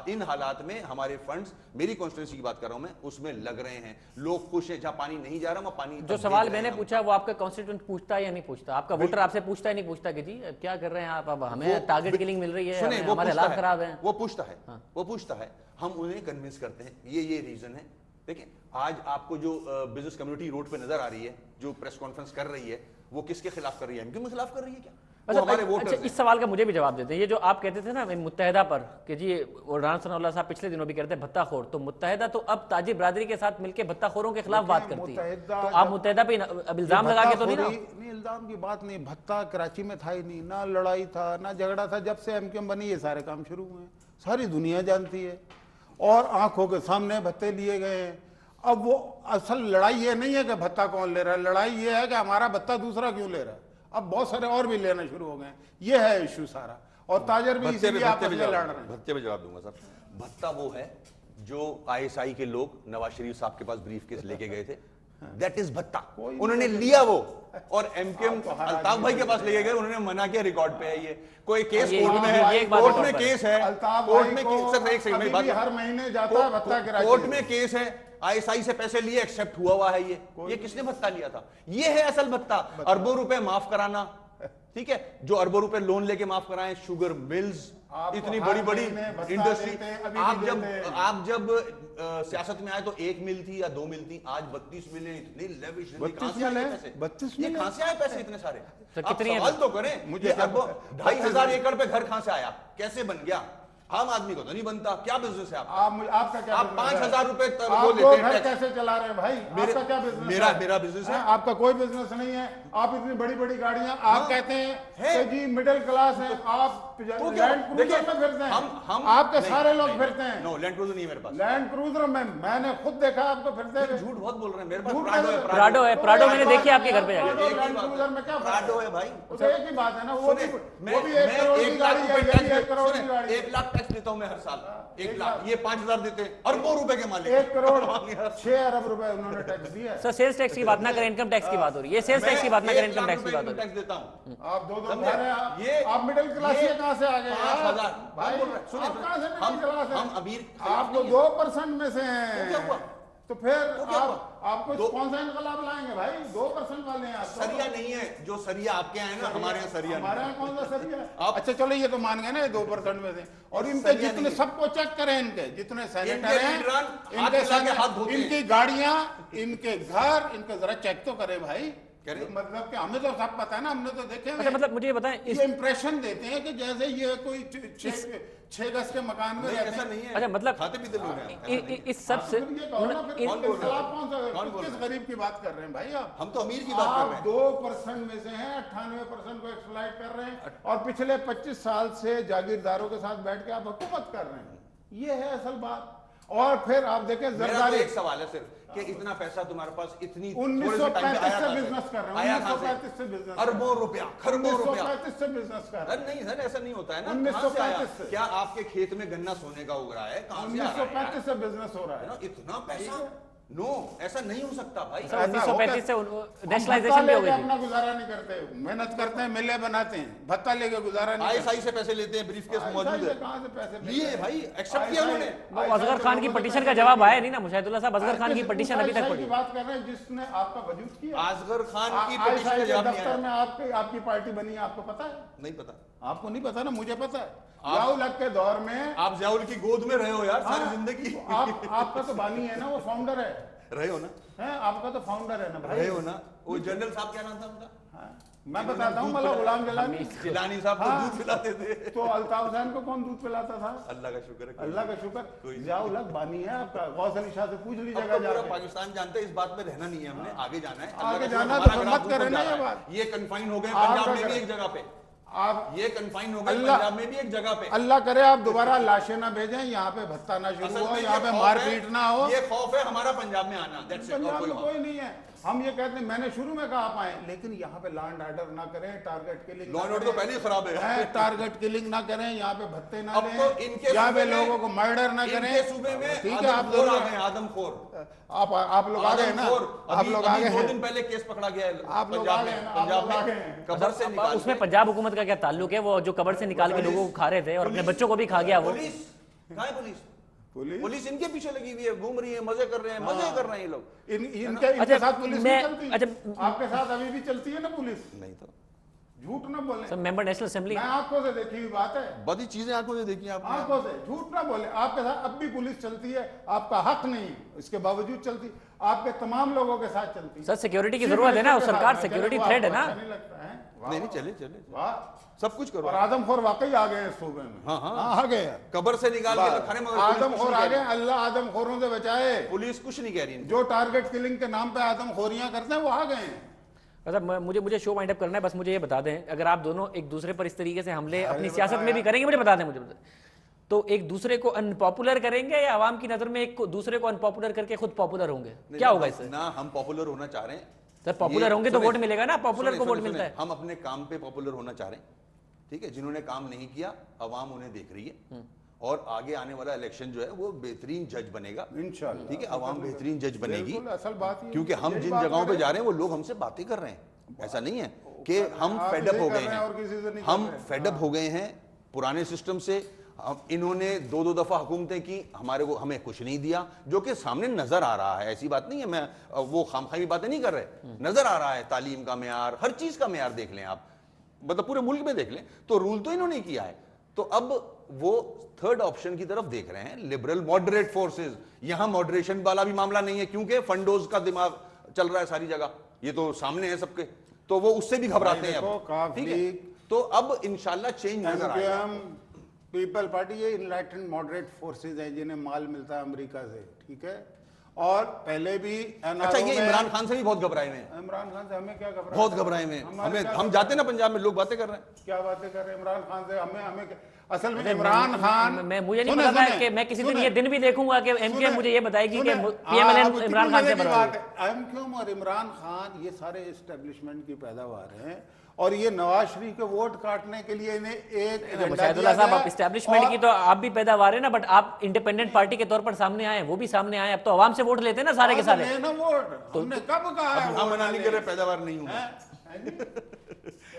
इन हालात में हमारे फंड्स, मेरी कॉन्स्टिट्यूंसी की बात कर रहा हूं मैं, उसमें लग रहे हैं। लोग खुश हैं, जहां पानी नहीं जा रहा वहां पानी। जो सवाल मैंने पूछा वो आपका कॉन्स्टिट्यूएंट पूछता है या नहीं पूछता? आपका वोटर आपसे पूछता है नहीं पूछता कि जी क्या कर रहे हैं आप, अब हमें टारगेट किलिंग मिल रही है, हमारे हालात खराब हैं? वो पूछता है, वो पूछता है, हम उन्हें कन्विंस करते हैं ये रीजन है। देखिए, आज आपको जो बिजनेस कम्युनिटी रोड पे नजर आ रही है, जो प्रेस कॉन्फ्रेंस कर रही है, वो किसके खिलाफ कर रही है? एमक्यू के खिलाफ कर रही है क्या? अच्छा, इस सवाल का मुझे भी जवाब देते हैं। ये जो आप कहते थे ना मुत्तहिदा पर कि जी, और राना सनाउल्लाह साहब पिछले दिनों भी कहते हैं भत्ताखोर, तो मुत्तहिदा तो अब ताजिर बरादरी के साथ मिलकर भत्ताखोरों के खिलाफ बात करती है। तो आप मुत्तहिदा पे अब इल्जाम लगा के तो नहीं, इल्जाम की बात नहीं। भत्ता कराची में था ही नहीं, ना लड़ाई था ना झगड़ा था। जब से एमक्यूएम बनी ये सारे काम शुरू हुए हैं, सारी दुनिया जानती है और आंखों के सामने भत्ते लिए गए हैं। अब वो असल लड़ाई ये नहीं है कि भत्ता कौन ले रहा है, लड़ाई ये है कि हमारा भत्ता दूसरा क्यों ले रहा है। अब बहुत सारे और भी लेना शुरू हो गए, ये है इशू सारा। और ताजर भी इसीलिए आपस में लड़ रहे हैं। भत्ते पे जवाब दूंगा सर। भत्ता वो है जो आईएसआई के लोग नवाज शरीफ साहब के पास ब्रीफ केस लेके गए थे, दैट इज भत्ता। उन्होंने लिया वो, और एमकेएम अल्ताफ भाई के पास लेके गए, उन्होंने मना किया, रिकॉर्ड पे है ये। कोई केस कोर्ट में है, कोर्ट में केस है, कोर्ट में सर एक सेकंड मेरी बात, हर महीने जाता है भत्ता के, कोर्ट में केस है, आईएसआई से पैसे लिए, एक्सेप्ट हुआ है ये किसने भत्ता लिया था? ये है असल भत्ता। अरबों रुपए माफ कराना, ठीक है, जो अरबों रुपए लोन लेके माफ कराएं, शुगर मिल्स, इतनी बड़ी बड़ी इंडस्ट्री। आप जब सियासत में आए तो 1 मिल थी या 2 मिल थी, आज 32 मिल, इतनी लेविश, कहां से आए पैसे इतने सारे? आप सवाल तो करें, मुझे 2,500 एकड़ पे घर कहां से आया, कैसे बन गया? आम आदमी को तो नहीं बनता। क्या बिजनेस है आपका? क्या आप 5,000 रुपए वो लेते हैं, कैसे चला रहे हैं भाई? आपका क्या बिजनेस? मेरा बिजनेस है। आपका कोई बिजनेस नहीं है। आप इतनी बड़ी बड़ी गाड़ियां, आप कहते हैं कि जी मिडिल क्लास है, आप लैंड क्रूजर में फिरते हैं, आपके सारे लोग फिरते हैं। नो, लैंड क्रूजर नहीं है मेरे पास। लैंड क्रूजर में मैंने खुद देखा आपको फिरते हुए। झूठ बहुत बोल रहे हैं, मेरे पास प्राडो है, प्राडो मैंने देखी आपके घर पे जाके। लैंड क्रूजर में क्या प्राडो है भाई? एक ही बात है ना, वो भी 1 करोड़ की गाड़ी है, 1 करोड़ की गाड़ी। 1 लाख टैक्स देता हूं मैं हर साल, 1 लाख, ये 5,000 देते हैं, अरबों रुपए के मालिक। 1 करोड़ 6 अरब रुपए उन्होंने टैक्स दिया। सर सेल्स टैक्स की बात ना करें, इनकम टैक्स की बात हो रही है। सेल्स टैक्स की बात ना करें, इनकम टैक्स की बात हो रही है। टैक्स देता हूं। आप 2-2 ये आप मिडिल क्लास से कहां से आ गए? 5,000 भाई सुनिए, आप कहां से मिडिल क्लास हैं? हम अमीर, आप तो 2% में से हैं। क्या हुआ? तो फिर आपको कौन सा इनकलाब लाएंगे भाई? 2% वाले हैं आप। सरिया नहीं है, जो सरिया आपके यहाँ है ना, हमारे यहाँ सरिया हमारे यहाँ कौन सा सरिया है? आप अच्छा चलो, ये तो मान गए ना 2% में से। और इनके जितने, सबको चेक करें, इनके जितने सेनेटर हैं, इनकी गाड़ियां, इनके घर, इनके जरा चेक तो करें भाई। कह रहे हैं। मतलब कि हमें तो सब पता है ना, हमने तो देखे अच्छा, मतलब मुझे ये बताएं ये इंप्रेशन देते हैं कि जैसे ये कोई 6 गज के मकान में नहीं, रहते ऐसा हैं। नहीं है। अच्छा, मतलब खाते पीते लोग हैं, ऐसा नहीं है। इस सब से फिर ये कहो ना, फिर कौन बोल रहा है? आप कौन कौन सा बोल किस रहा है? गरीब की बात कर रहे हैं भाई आप? हम तो अमीर की बात कर रहे आप हैं। 2% में से हैं, 98% को एक्सप्लॉइट कर रहे हैं और पिछले 25 साल से जागीरदारों के साथ बैठ के आप हुकूमत कर रहे हैं। ये है असल बात। और फिर आप देखें मेरा तो जरदारी एक सवाल है सिर्फ कि इतना पैसा तुम्हारे पास इतनी 1935 से बिजनेस कर रहे हैं, आया कहां 1935 से बिजनेस अरबों रुपया, खरबों रुपया। 1935 से बिजनेस कर रहे अरे नहीं सर, ऐसा नहीं होता है ना। 1935 कहां से आया? से। क्या आपके खेत में गन्ना सोने का उग रहा है? हैं। कहां से आ रहा है? 1935 से बिजनेस हो रहा है। ना इतना पैसा? नो, ऐसा नहीं हो सकता भाई। सर, 1935 से हम नेशनलाइजेशन भी हो गई भत्ता लेके थी। अपना गुजारा नहीं करते, मेहनत करते हैं, मिले बनाते हैं, भत्ता लेके गुजारा नहीं करते। आईएसआई से पैसे लेते हैं, ब्रीफकेस मौजूद है। कहां से पैसे मिलते लिए हैं? भाई, एक्सेप्ट किया उन्होंने। वो असगर खान की पटिशन का जवाब आया नहीं ना मुशाहिदुल्लाह साहब। असगर खान की पटिशन अभी तक आईएसआई पड़ी। की बात कर रहे हैं जिसने आपका वजूद किया। असगर खान की आईएसआई पिटीशन का के जवाब नहीं दफ्तर आया। में आपकी पार्टी बनी है, आपको पता है? नहीं पता। आपको नहीं पता ना, मुझे पता है। जियाउल हक के दौर में आप जियाउल की गोद में रहे हो यार सारी हाँ, जिंदगी। आपका तो बानी है ना, वो फाउंडर है। रहे हो ना? हैं, आपका तो फाउंडर है ना भाई। रहे हो ना? वो जनरल साहब क्या नाम था उनका? हाँ, मैं बताता हूँ, मतलब गुलाम जलानी। जिलानी साहब को हाँ। दूध पिलाते थे। तो अल्ताफ हुसैन को कौन दूध पिलाता था? अल्लाह का शुक्र है। अल्लाह का शुक्र। जियाउल हक बानी है आपका। गौस अली शाह से पूछ अब लीजिएगा तो पूरा जाके। पाकिस्तान जानते हैं, इस बात में रहना नहीं है हमने, आगे जाना है। आगे अल्लाह का जाना है शुक्र, तो हमारा मत ग्राफ करें ऊपर ना जा ये रहा है। बात। ये कन्फाइन हो गए आप पंजाब क्या में भी करें? एक जगह पे। आप ये कन्फाइन हो गए अल्लाह- पंजाब में भी एक जगह पे। अल्लाह करे आप दोबारा लाशें ना भेजें, यहाँ पे भत्ता ना शुरू असल हो, में यहाँ ये पे खौफ मारपीट है- ना हो। ये खौफ है हमारा पंजाब में आना। That's it, और पंजाब कोई में खौफ कोई नहीं है। हम ये कहते हैं, मैंने शुरू में कहा आप आए, लेकिन यहाँ पे लैंड ऑर्डर ना करें, target killing law and order तो पहले ही खराब है। टारगेट किलिंग ना करें, यहाँ पे भत्ते ना अब लें, तो इनके यहाँ पे सूबे में- लोगों को मर्डर ना करें। इनके सूबे में ठीक है, आप आदमखोर जरूर आ गए, आदमखोर। आप लोग आ गए ना, आदमखोर। आप अभी लोग आ गए 2 हैं। दिन पहले केस पकड़ा गया है आप लोग पंजाब आ गए में। हैं ना, आप पंजाब लोग आ गए में हैं। कब्र से निकाल उसमें के। पंजाब हुकूमत का क्या ताल्लुक है? वो जो कब्र से निकाल के लोगों को खा रहे थे और अपने बच्चों को भी खा गया वो। पुलिस कहाँ है? पुलिस पुलिस पुलिस इनके पीछे लगी हुई है, घूम रही है, मजे कर रहे हैं, मजे कर रहे हैं ये लोग। इनके अच्छा, साथ पुलिस मैं- नहीं चलती। अच्छा, आपके साथ अभी भी चलती है ना पुलिस? नहीं तो झूठ ना बोले। सब मेंबर नेशनल असेंबली। मैं आंखों से देखी हुई बात है, बड़ी चीजें आंखों से देखी आपने। आंखों से, झूठ ना बोले। आपके साथ अब भी पुलिस चलती है, आपका हक नहीं, इसके बावजूद चलती, आपके तमाम लोगों के साथ चलती। सर, सिक्योरिटी की जरूरत है ना, सरकार सिक्योरिटी थ्रेट है ना। अच्छा नहीं लगता है? वाह, नहीं नहीं, चले चले, वाह। सब कुछ करो। और आदमखोर वाकई आ गए हैं इस सूबे में। हाँ, हाँ। आ गए हैं। कब्र से निकाल के तो खड़े, मगर पुलिस कुछ आदमखोर नहीं आ कह गए, रही। अल्लाह आदमखोरों से बचाए। पुलिस कुछ नहीं कह रही इनको। जो टारगेट किलिंग के नाम पे आदमखोरियां करते हैं वो आ गए हैं। अच्छा, मुझे शो वाइंड अप करना है, बस मुझे ये बता दें, अगर आप दोनों एक दूसरे पर इस तरीके से हमले अपनी सियासत में भी करेंगे, मुझे बता दें, मुझे तो एक दूसरे को अनपॉपुलर करेंगे या आवाम की नजर में एक दूसरे को अनपॉपुलर करके खुद पॉपुलर होंगे? क्या होगा इससे? ना हम पॉपुलर होना चाह रहे हैं सर, पॉपुलर होंगे तो सुने- वोट मिलेगा ना, पॉपुलर सुने- को वोट सुने- मिलता है। हम अपने काम पे पॉपुलर होना चाह रहे हैं, ठीक है। जिन्होंने काम नहीं किया, अवाम उन्हें देख रही है, और आगे आने वाला इलेक्शन जो है वो बेहतरीन जज बनेगा इंशाल्लाह। ठीक है। अवाम बेहतरीन जज बनेगी, बिल्कुल, असल बात ये क्योंकि हम यही जिन बात जगहों पे करें। जा रहे हैं वो लोग हमसे बातें कर रहे हैं। ऐसा नहीं है कि हम आप फेडअप इसे हो कर गए रहे हैं और किसी से हैं, नहीं हम कर रहे हैं। फेडअप हो गए हैं पुराने सिस्टम से। इन्होंने 2-2 दफा हुकूमतें की, हमें कुछ नहीं दिया, जो कि सामने नजर आ रहा है। ऐसी बात नहीं है, मैं वो खामखाई बातें नहीं कर रहे, नजर आ रहा है। तालीम का मेयार, हर चीज का मेयार देख लें आप, मतलब पूरे मुल्क में देख लें, तो रूल तो इन्होंने किया है। तो अब वो थर्ड ऑप्शन की तरफ देख रहे हैं, लिबरल मॉडरेट फोर्सेस। यहां मॉडरेशन वाला भी मामला नहीं है, क्योंकि फंडोज का दिमाग चल रहा है सारी जगह, ये तो सामने है सबके, तो वो उससे भी घबराते हैं देखो, अब, काफी- ठीक है। तो अब इंशाल्लाह चेंज नजर आएगा। एमकेएम, पीपल पार्टी, ये इनलाइटेंड मॉडरेट फोर्सेज हैं जिन्हें माल मिलता है अमेरिका से, ठीक है। और पहले भी अच्छा, ये इमरान खान से भी बहुत घबराए हुए हैं, इमरान खान से हमें क्या घबराहट बहुत है? घबराए हुए हैं। हमारे क्या हम जाते हैं ना पंजाब में, लोग बातें कर रहे हैं। क्या बातें कर रहे हैं इमरान खान से? हमें असल में इमरान खान, मुझे नहीं सुने, पता था सुने, कि मैं किसी दिन सुने, ये दिन भी देखूंगा कि एमकेएम सुने, मुझे ये बताएगी कि सुने, पीएमएलएन अब कितनी इमरान खान मजे से की बड़ा बात है। एमक्यूएम और इमरान खान ये सारे एस्टेब्लिशमेंट की पैदावार हैं, और ये नवाज शरीफ के वोट काटने के लिए इन्हें एक एजेंडा मुशाहिदुल्लाह दिया साहब, आप गया। इस्टेब्लिशमेंट और की तो आप भी पैदावार है ना, बट आप इंडिपेंडेंट पार्टी के तौर पर सामने आए, वो भी सामने आए, अब तो आवाम से वोट लेते हैं ना सारे के सारे। लेना वोट, हमने कब कहा है हाँ, वोट मना नहीं डाले? कर रहे, पैदावार नहीं हूं। हैं?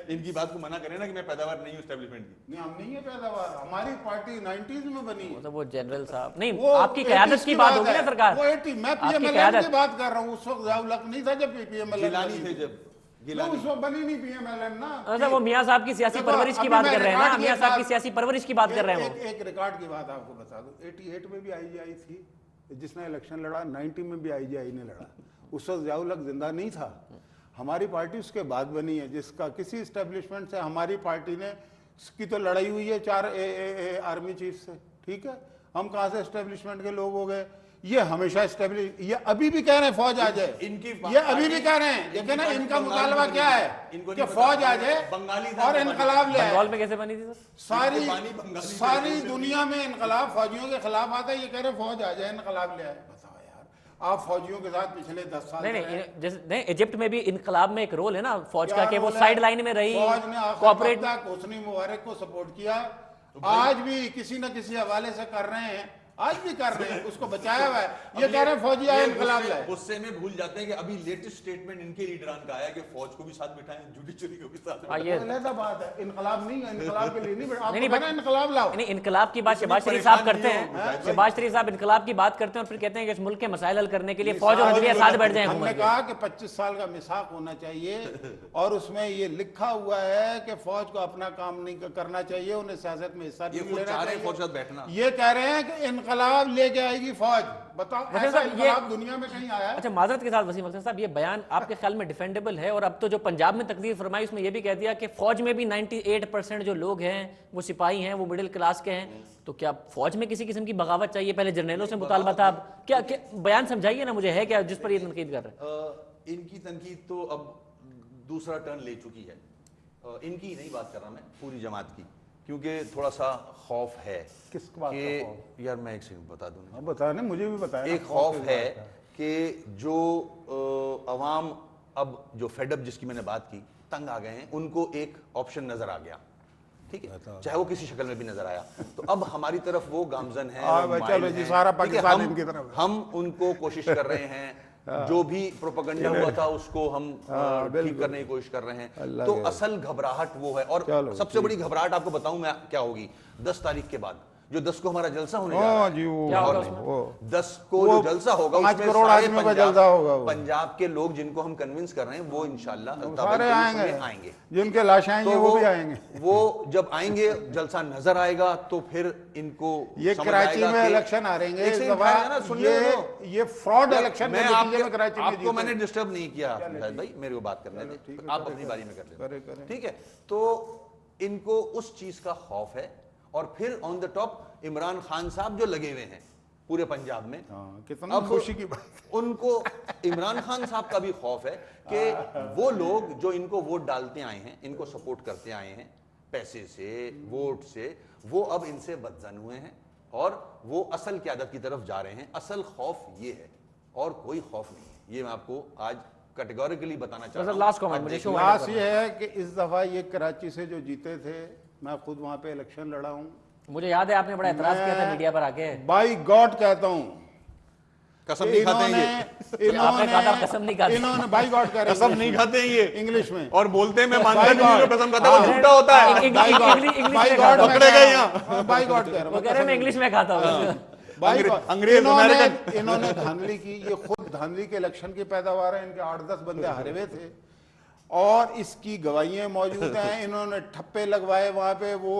इनकी बात को मना करें ना कि मैं पैदावार नहीं हूं एस्टेब्लिशमेंट की। नहीं, हम नहीं है पैदावार, हमारी पार्टी 90s में बनी है। तो वो जनरल साहब नहीं, वो आपकी क़यादत 80s की बात होगी ना है। सरकार, वो 80, मैं आपकी पीएमएलएन क़यादत। की बात कर रहा हूँ। उस वक्त जियाउल हक नहीं था जब पीएमएलएन गिलानी थे जब, गिलानी। उस वक्त बनी नहीं पीएमएलएन ना। अच्छा, वो मियां साहब की सियासी देखो, परवरिश की अभी बात मैं कर रहे हैं ना, रिकॉर्ड मियां की साहब की बात- सियासी परवरिश की बात कर रहे हैं वो। एक रिकॉर्ड की बात आपको बता दूं, 88 में भी आईजीआई थी, जिसने इलेक्शन लड़ा, 90 में भी आईजीआई ने लड़ा। उस वक्त जियाउल हक जिंदा नहीं था। हमारी पार्टी उसके बाद बनी है, जिसका किसी इस्टेब्लिशमेंट से हमारी पार्टी ने की तो लड़ाई हुई है 4 आर्मी चीफ से, ठीक है। हम कहाँ से इस्टेब्लिशमेंट के लोग हो गए? ये हमेशा इस्टेब्लिश, ये अभी भी कह रहे हैं फौज आ जाए, ये अभी भी कह रहे हैं। देखिए ना, इनका मुतालबा क्या है कि फौज आ जाए और इनकलाब ले आए। बंगाल में कैसे बनी थी सर? सारी दुनिया में इनकलाब फौजियों के खिलाफ आता है, ये कह रहे फौज आ जाए इनकलाब ले आए। बताओ यार, आप फौजियों के साथ पिछले 10 साल नहीं, जैसे नहीं, इजिप्ट में भी इनकलाब में एक रोल है ना फौज का, कि वो रोल है? साइड लाइन में रही, फौज ने आखिर कोऑपरेट। तक होसनी मुबारक को सपोर्ट किया, आज भी किसी न किसी हवाले से कर रहे हैं, आज भी कर रहे हैं, उसको बचाया हुआ है। ये कह रहे हैं फौजी आए इनकलाब लाए। गुस्से में भूल जाते हैं कि अभी लेटेस्ट स्टेटमेंट इनके लीडरान का आया कि फौज को भी साथ बिठाएं, जुडिशरी को भी साथ बिठाएं। ये अलग बात है, इनकलाब नहीं है, इनकलाब के लिए नहीं, आप नहीं, कहना इनकलाब लाओ। नहीं, इनकलाब की बात शहबाज शरीफ साहब करते हैं, शहबाज शरीफ साहब इनकलाब की बात करते हैं और फिर कहते हैं कि इस मुल्क के मसाइल हल करने के लिए फौज और अदलिया साथ बैठ जाए हमने हुकूमत के। कहा कि 25 साल का मिसाक होना चाहिए और उसमें ये लिखा हुआ है कि फौज को अपना काम नहीं करना चाहिए, उन्हें सियासत में हिस्सा नहीं लेना चाहिए। फौज के साथ बैठना, ये कह रहे हैं कि इनकलाब लेके आएगी फौज। बताओ, वसीम ऐसा साहब, ये- इनकलाब दुनिया में कहीं आया है? अच्छा, माजरत के साथ वसीम अख्तर साहब, ये बयान आपके ख्याल में डिफेंडेबल है? और अब तो जो पंजाब में तकदीर फरमाई उसमें ये भी कह दिया कि फौज में भी 98% जो लोग हैं वो सिपाही हैं, वो मिडिल क्लास के हैं, तो क्या फौज में किसी किस्म की बगावत चाहिए? पहले जर्नलों से मुतालबा था, अब क्या बयान समझाइए ना मुझे, है क्या जिस पर ये तनकीद कर रहे हैं? इनकी तनकीद तो अब दूसरा टर्न ले चुकी है। इनकी नहीं बात कर रहा मैं, पूरी जमात की, क्योंकि थोड़ा सा खौफ है किस बात का कि खौफ? यार मैं एक सेकंड बता दूं, हाँ, बताने मुझे भी बताया। एक खौफ है कि जो अवाम अब जो फेडअप जिसकी मैंने बात की, तंग आ गए हैं, उनको एक ऑप्शन नजर आ गया, ठीक है, चाहे वो किसी शक्ल में भी नजर आया, तो अब हमारी तरफ वो गामजन है, वो चलो माइल जी, हैं, सारा ठीक है, पाकिस्तान इनकी तरफ है। हम उनको कोशिश कर रहे हैं, जो भी प्रोपेगेंडा हुआ था उसको हम ठीक करने की कोशिश कर रहे हैं। तो असल घबराहट वो है, और सबसे बड़ी घबराहट आपको बताऊं मैं क्या होगी 10 तारीख के बाद, जो 10 को हमारा जलसा होने जा रहा है। जी, क्या होगा वो उसमें? 10 को जो जलसा होगा 5 उसमें करोड़ सारे आदमियों का जलसा होगा वो। पंजाब के लोग जिनको हम कन्विंस कर रहे हैं वो इंशाल्लाह सारे आएंगे, आएंगे, जिनके लाशें आएंगी तो वो भी आएंगे। वो जब आएंगे, जलसा नजर आएगा, तो फिर इनको ये समझ कराची आएगा में कि- इलेक्शन आ रहे हैं एक इस सेकंड दफा, भाई, ना, सुनिए तो। ये फ्रॉड इलेक्शन मैं के नतीजे में कराची में आपको जीते। मैंने डिस्टर्ब नहीं किया शाहिद भाई, मेरे को बात करने ठीक दें, है, आप अपनी बारी में कर करें। लें, ठीक है। तो इनको उस चीज का खौफ है, और फिर on the top Imran Khan साहब जो लगे हुए हैं पूरे पंजाब में, कितना अब खुशी की बात। उनको इमरान खान साहब का भी खौफ है कि वो लोग जो इनको वोट डालते आए हैं, इनको सपोर्ट करते आए हैं पैसे से, वोट से, वो अब इनसे बदजन हुए हैं और वो असल क़यादत की तरफ जा रहे हैं। असल खौफ ये है, और कोई खौफ नहीं है, ये मैं आपको आज कैटेगोरिकली बताना चाहता हूं। लास्ट कमेंट मुझे, लास्ट ये है कि इस दफा ये कराची से जो जीते थे, मैं खुद वहां पे इलेक्शन लड़ा हूं, मुझे याद है आपने बड़ा एतराज किया था मीडिया पर आके। बाई गॉड कहता हूं, कसम नहीं खाते हैं ये, आपने कहा था कसम नहीं खाते। इन्होंने बाई गॉड कह रहे कसम नहीं खाते हैं ये, इंग्लिश में, और बोलते हैं मैं मानता By नहीं हूं, God। जो कसम खाता है वो झूठा होता है। बाई गॉड, इंग्लिश बाई में गॉड खाता पकड़े गए यहाँ। बाई गॉड कह रहा वो कह रहे हैं मैं इंग्लिश में खाता हूँ। By God. अंग्रेज, इन्होंने धांधली की, ये खुद धांधली के इलेक्शन की पैदावार है, इनके 8-10 बंदे हारे हुए थे और इसकी गवाहियां मौजूद हैं। इन्होंने ठप्पे लगवाए वहां पे, वो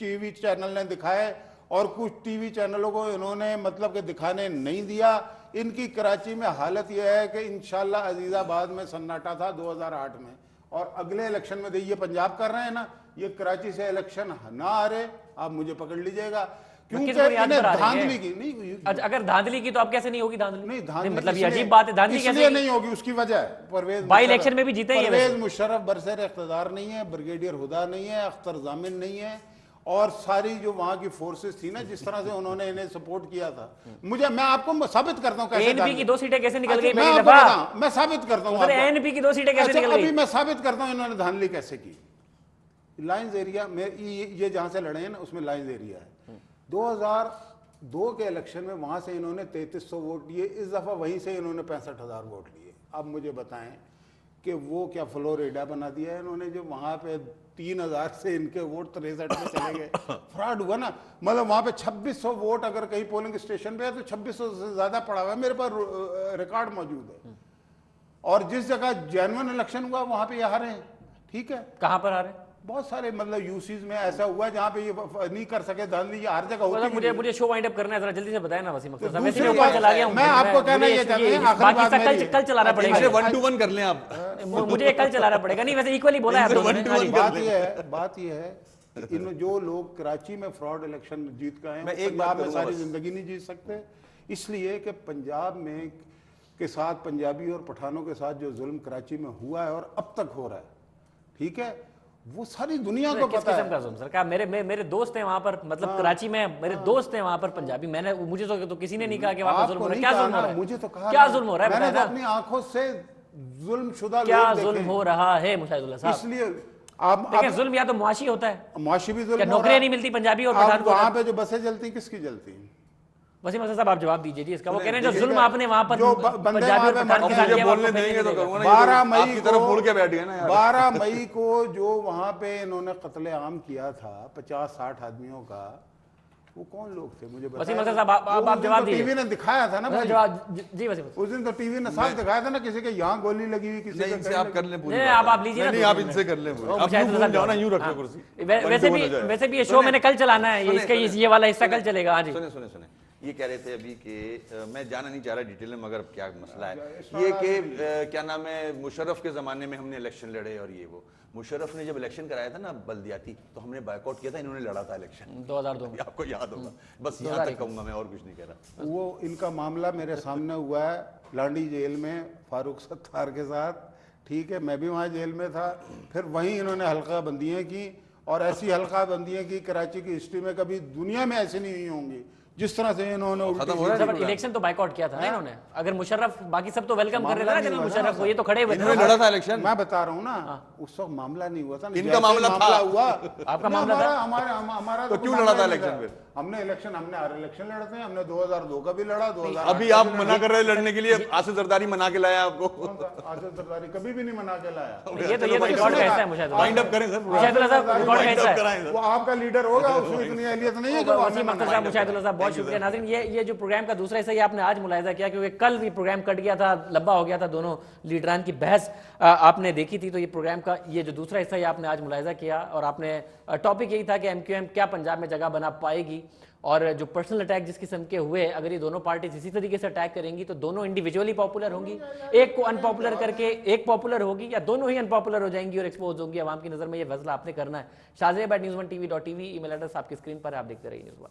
टीवी चैनल ने दिखाए और कुछ टीवी चैनलों को इन्होंने मतलब कि दिखाने नहीं दिया। इनकी कराची में हालत यह है कि इंशाल्लाह अजीजाबाद में सन्नाटा था 2008 में, और अगले इलेक्शन में ये पंजाब कर रहे हैं ना, ये कराची से इलेक्शन ना आ रहे, आप मुझे पकड़ लीजिएगा, क्योंकि इन्हें धांधली की नहीं। अच्छा, अगर धांधली की तो अब कैसे नहीं होगी धांधली? नहीं, धांधली मतलब ये इसलिए- अजीब बात है, धांधली इसलिए कैसे नहीं होगी, उसकी वजह है परवेज बाई मुशर्रफ। इलेक्शन में भी जीते ही हैं परवेज वैसे। मुशर्रफ बरसर इख्तिदार नहीं है, ब्रिगेडियर हुदा नहीं है, अख्तर जामिन नहीं है, और सारी जो वहां की फोर्सेस थी ना, जिस तरह से उन्होंने इन्हें सपोर्ट किया था, मुझे, मैं आपको साबित करता हूँ कैसे एएनपी की 2 सीटें कैसे निकल गई अच्छा, मैं पहली आपको दफा? बताऊं, मैं साबित करता हूँ आपको। एएनपी की 2 सीटें कैसे अच्छा, निकल अभी गई? मैं साबित करता हूँ इन्होंने धांधली कैसे की। लाइंस एरिया में ये जहां से लड़े हैं ना, उसमें लाइंस एरिया है। 2002 के इलेक्शन में वहां से इन्होंने 3300 वोट लिए, इस दफा वहीं से इन्होंने 65,000 वोट लिए। अब मुझे बताएं कि वो क्या फ्लोरिडा बना दिया है इन्होंने, जो वहां पे 3000 से इनके वोट 63 में चले गए। फ्रॉड हुआ ना, मतलब वहां पे 2600 वोट अगर कहीं पोलिंग स्टेशन पे है तो 2600 से ज्यादा पड़ा हुआ है, मेरे पास रिकॉर्ड मौजूद है। और जिस जगह जेन्युइन इलेक्शन हुआ वहां पे ये हारे हैं, ठीक है। कहां पर आ रहे हैं? बहुत सारे मतलब यूसीज में ऐसा हुआ है जहाँ पे ये नहीं कर सके धांधली, ये हर जगह होती है। मुझे शो वाइंड अप करना है, जरा जल्दी से बताया ना वसीम अख्तर साहब। तो वैसे भी दूसरी ऊपर बात- चला गया हूं मैं आपको कहना ये चाहता हूं, आखिरी बाकी बात सब मेरी- कल चलाना पड़ेगा, इनसे 1-to-1 कर लें आप। मुझे कल चलाना पड़ेगा। नहीं वैसे इक्वली बोला है आप दोनों ने। हाँ जी। बात ये है कि इन जो लोग कराची में फ्रॉड इलेक्शन जीत गए हैं, मैं एक पंजाब बात में करूंगा सारी बस। जिंदगी नहीं जीत सकते, इसलिए कि पंजाब में के साथ पंजाबी और पठानों के साथ जो जुल्म कराची में हुआ है और अब तक हो रहा है, ठीक है, वो सारी दुनिया को किस पता किस्म है। का जुल्म सरकार? मेरे दोस्त हैं वहां पर, मतलब कराची में मेरे दोस्त हैं वहां पर पंजाबी। मैंने मुझे तो किसी ने नहीं कहा कि वहां पर जुल्म आपको हो रहा है। नहीं क्या कहा जुल्म हो ना, रहा है? मुझे तो कहा क्या ना। जुल्म हो रहा है? मैंने तो बताया अपनी आंखों से जुल्मशुदा क्या लोग जुल्म देखे। हो रहा है मुशाहिदुल्लाह साहब? इसलिए आप देखिए जुल्म या तो मुआशी होता है, मुआशी भी क्या जुल्म हो नौकरियां रहा नहीं है। मिलती पंजाबी और अब पठान को? वहाँ पे जो बसें चलती किसकी चलती? वसीम अख्तर साहब आप जवाब दीजिए जी इसका। वो सुने, कह रहे हैं जो देखिए, जुल्म आपने वहां पर जो बंदे पंजाबी वहाँ और पे पठान मर के गए, साथ मुझे किया, वो बोलने आपको देंगे तो नहीं करूंगा ना। 12 ये तो मई आपकी तरफ मुड़ के बैठ गए ना यार। 12 मई को जो वहाँ पे इन्होंने कत्लेआम किया था 50-60 आदमियों का, वो कौन लोग थे मुझे वसीम अख्तर साहब आप जवाब दीजिए। टीवी ने दिखाया था ना भाई। जवाब जी वसीम। उस दिन तो टीवी ने साफ दिखाया था ना, किसी के यहाँ गोली लगी हुई, किसी नहीं, के इनसे कहीं आप लगी। कर लें पूरी नहीं, बात। आप लीजिए ना नहीं, दो आप मिनट इनसे कर लें पूरी। ओ, आप मुशाहिद यूं साहब घूम जाओ ना, यूं रखो हाँ। कुर्सी। वैसे भी ये शो मैंने कल चलाना है, ये इसका ये वाला हिस्सा कल चलेगा। हाँ जी। सुने ये कह रहे थे अभी कि मैं जाना नहीं चाह रहा डिटेल में, मगर क्या मसला है ये कि क्या नाम है, मुशर्रफ के ज़माने में हमने इलेक्शन लड़े और ये वो। मुशर्रफ ने जब इलेक्शन कराया था ना बल्दियाती, तो हमने बायकॉट किया था, इन्होंने लड़ा था इलेक्शन 2002 में। आपको याद होगा। बस यहाँ तक कहूँगा मैं, और कुछ नहीं कह रहा। वो इनका मामला मेरे सामने हुआ है लांडी जेल में फारूक सत्तार के साथ, ठीक है, मैं भी वहाँ जेल में था। फिर वहीं इन्होंने हल्का बंदियाँ की, और ऐसी हल्का बंदियाँ की कराची की हिस्ट्री में कभी दुनिया में ऐसी नहीं हुई होंगी जिस तरह से इन्होंने उल्टी खत्म हो रहा है। बट इलेक्शन तो बायकॉट किया था ना इन्होंने। अगर मुशर्रफ, बाकी सब तो वेलकम कर रहे थे ना जनरल मुशर्रफ को, ये तो खड़े हुए थे। इन्होंने लड़ा था इलेक्शन। मैं बता रहा हूँ ना, उस वक्त मामला नहीं हुआ था ना, इनका जैसे मामला था। हुआ आपका ना, मामला था? हमारा तो कोई क्यों मामला लड़ा था नहीं इलेक्शन फिर? हमने हर इलेक्शन लड़ते हैं, हमने 2002 का भी लड़ा, 2008 अभी का आप भी मना कर रहे हैं लड़ने के लिए, आसिफ जरदारी मना के लाया आपको। लड़ा। आसिफ जरदारी कभी भी नहीं मना के लाया। ये तो रिकॉर्ड का हिस्सा है मुशाहिद वाइंड अप करें सर पूरा। मुशाहिदुल्लाह साहब, रिकॉर्ड का हिस्सा है। वो आपका लीडर होगा, उसमें इतनी अहलियत नहीं है कि वो हमें वसीम अख्तर मनाए। साहब, मुशाहिदुल्लाह साहब बहुत शुक्रिया। नाज़रीन, ये जो प्रोग्राम का दूसरा हिस्सा ये आपने आज मुलाहिजा किया, क्योंकि कल भी प्रोग्राम कट गया था, लंबा हो गया था, दोनों लीडरान की बहस आपने देखी थी। तो ये प्रोग्राम का ये जो दूसरा हिस्सा ये आपने आज मुलाहिजा किया, और आपने टॉपिक यही था कि MQM क्या पंजाब में जगह बना पाएगी, और जो पर्सनल अटैक जिस किस्म के हुए, अगर ये दोनों पार्टीज इसी तरीके से अटैक करेंगी तो दोनों इंडिविजुअली पॉपुलर होंगी, एक को अनपॉपुलर करके एक पॉपुलर होगी, या दोनों ही अनपॉपुलर हो जाएंगी और एक्सपोज होंगी आवाम की नज़र में। ये फैसला आपने करना है। शाज़िया@newsone.tv.tv ईमेल एड्रेस आपकी स्क्रीन पर है, आप देखते रहिए न्यूज़1।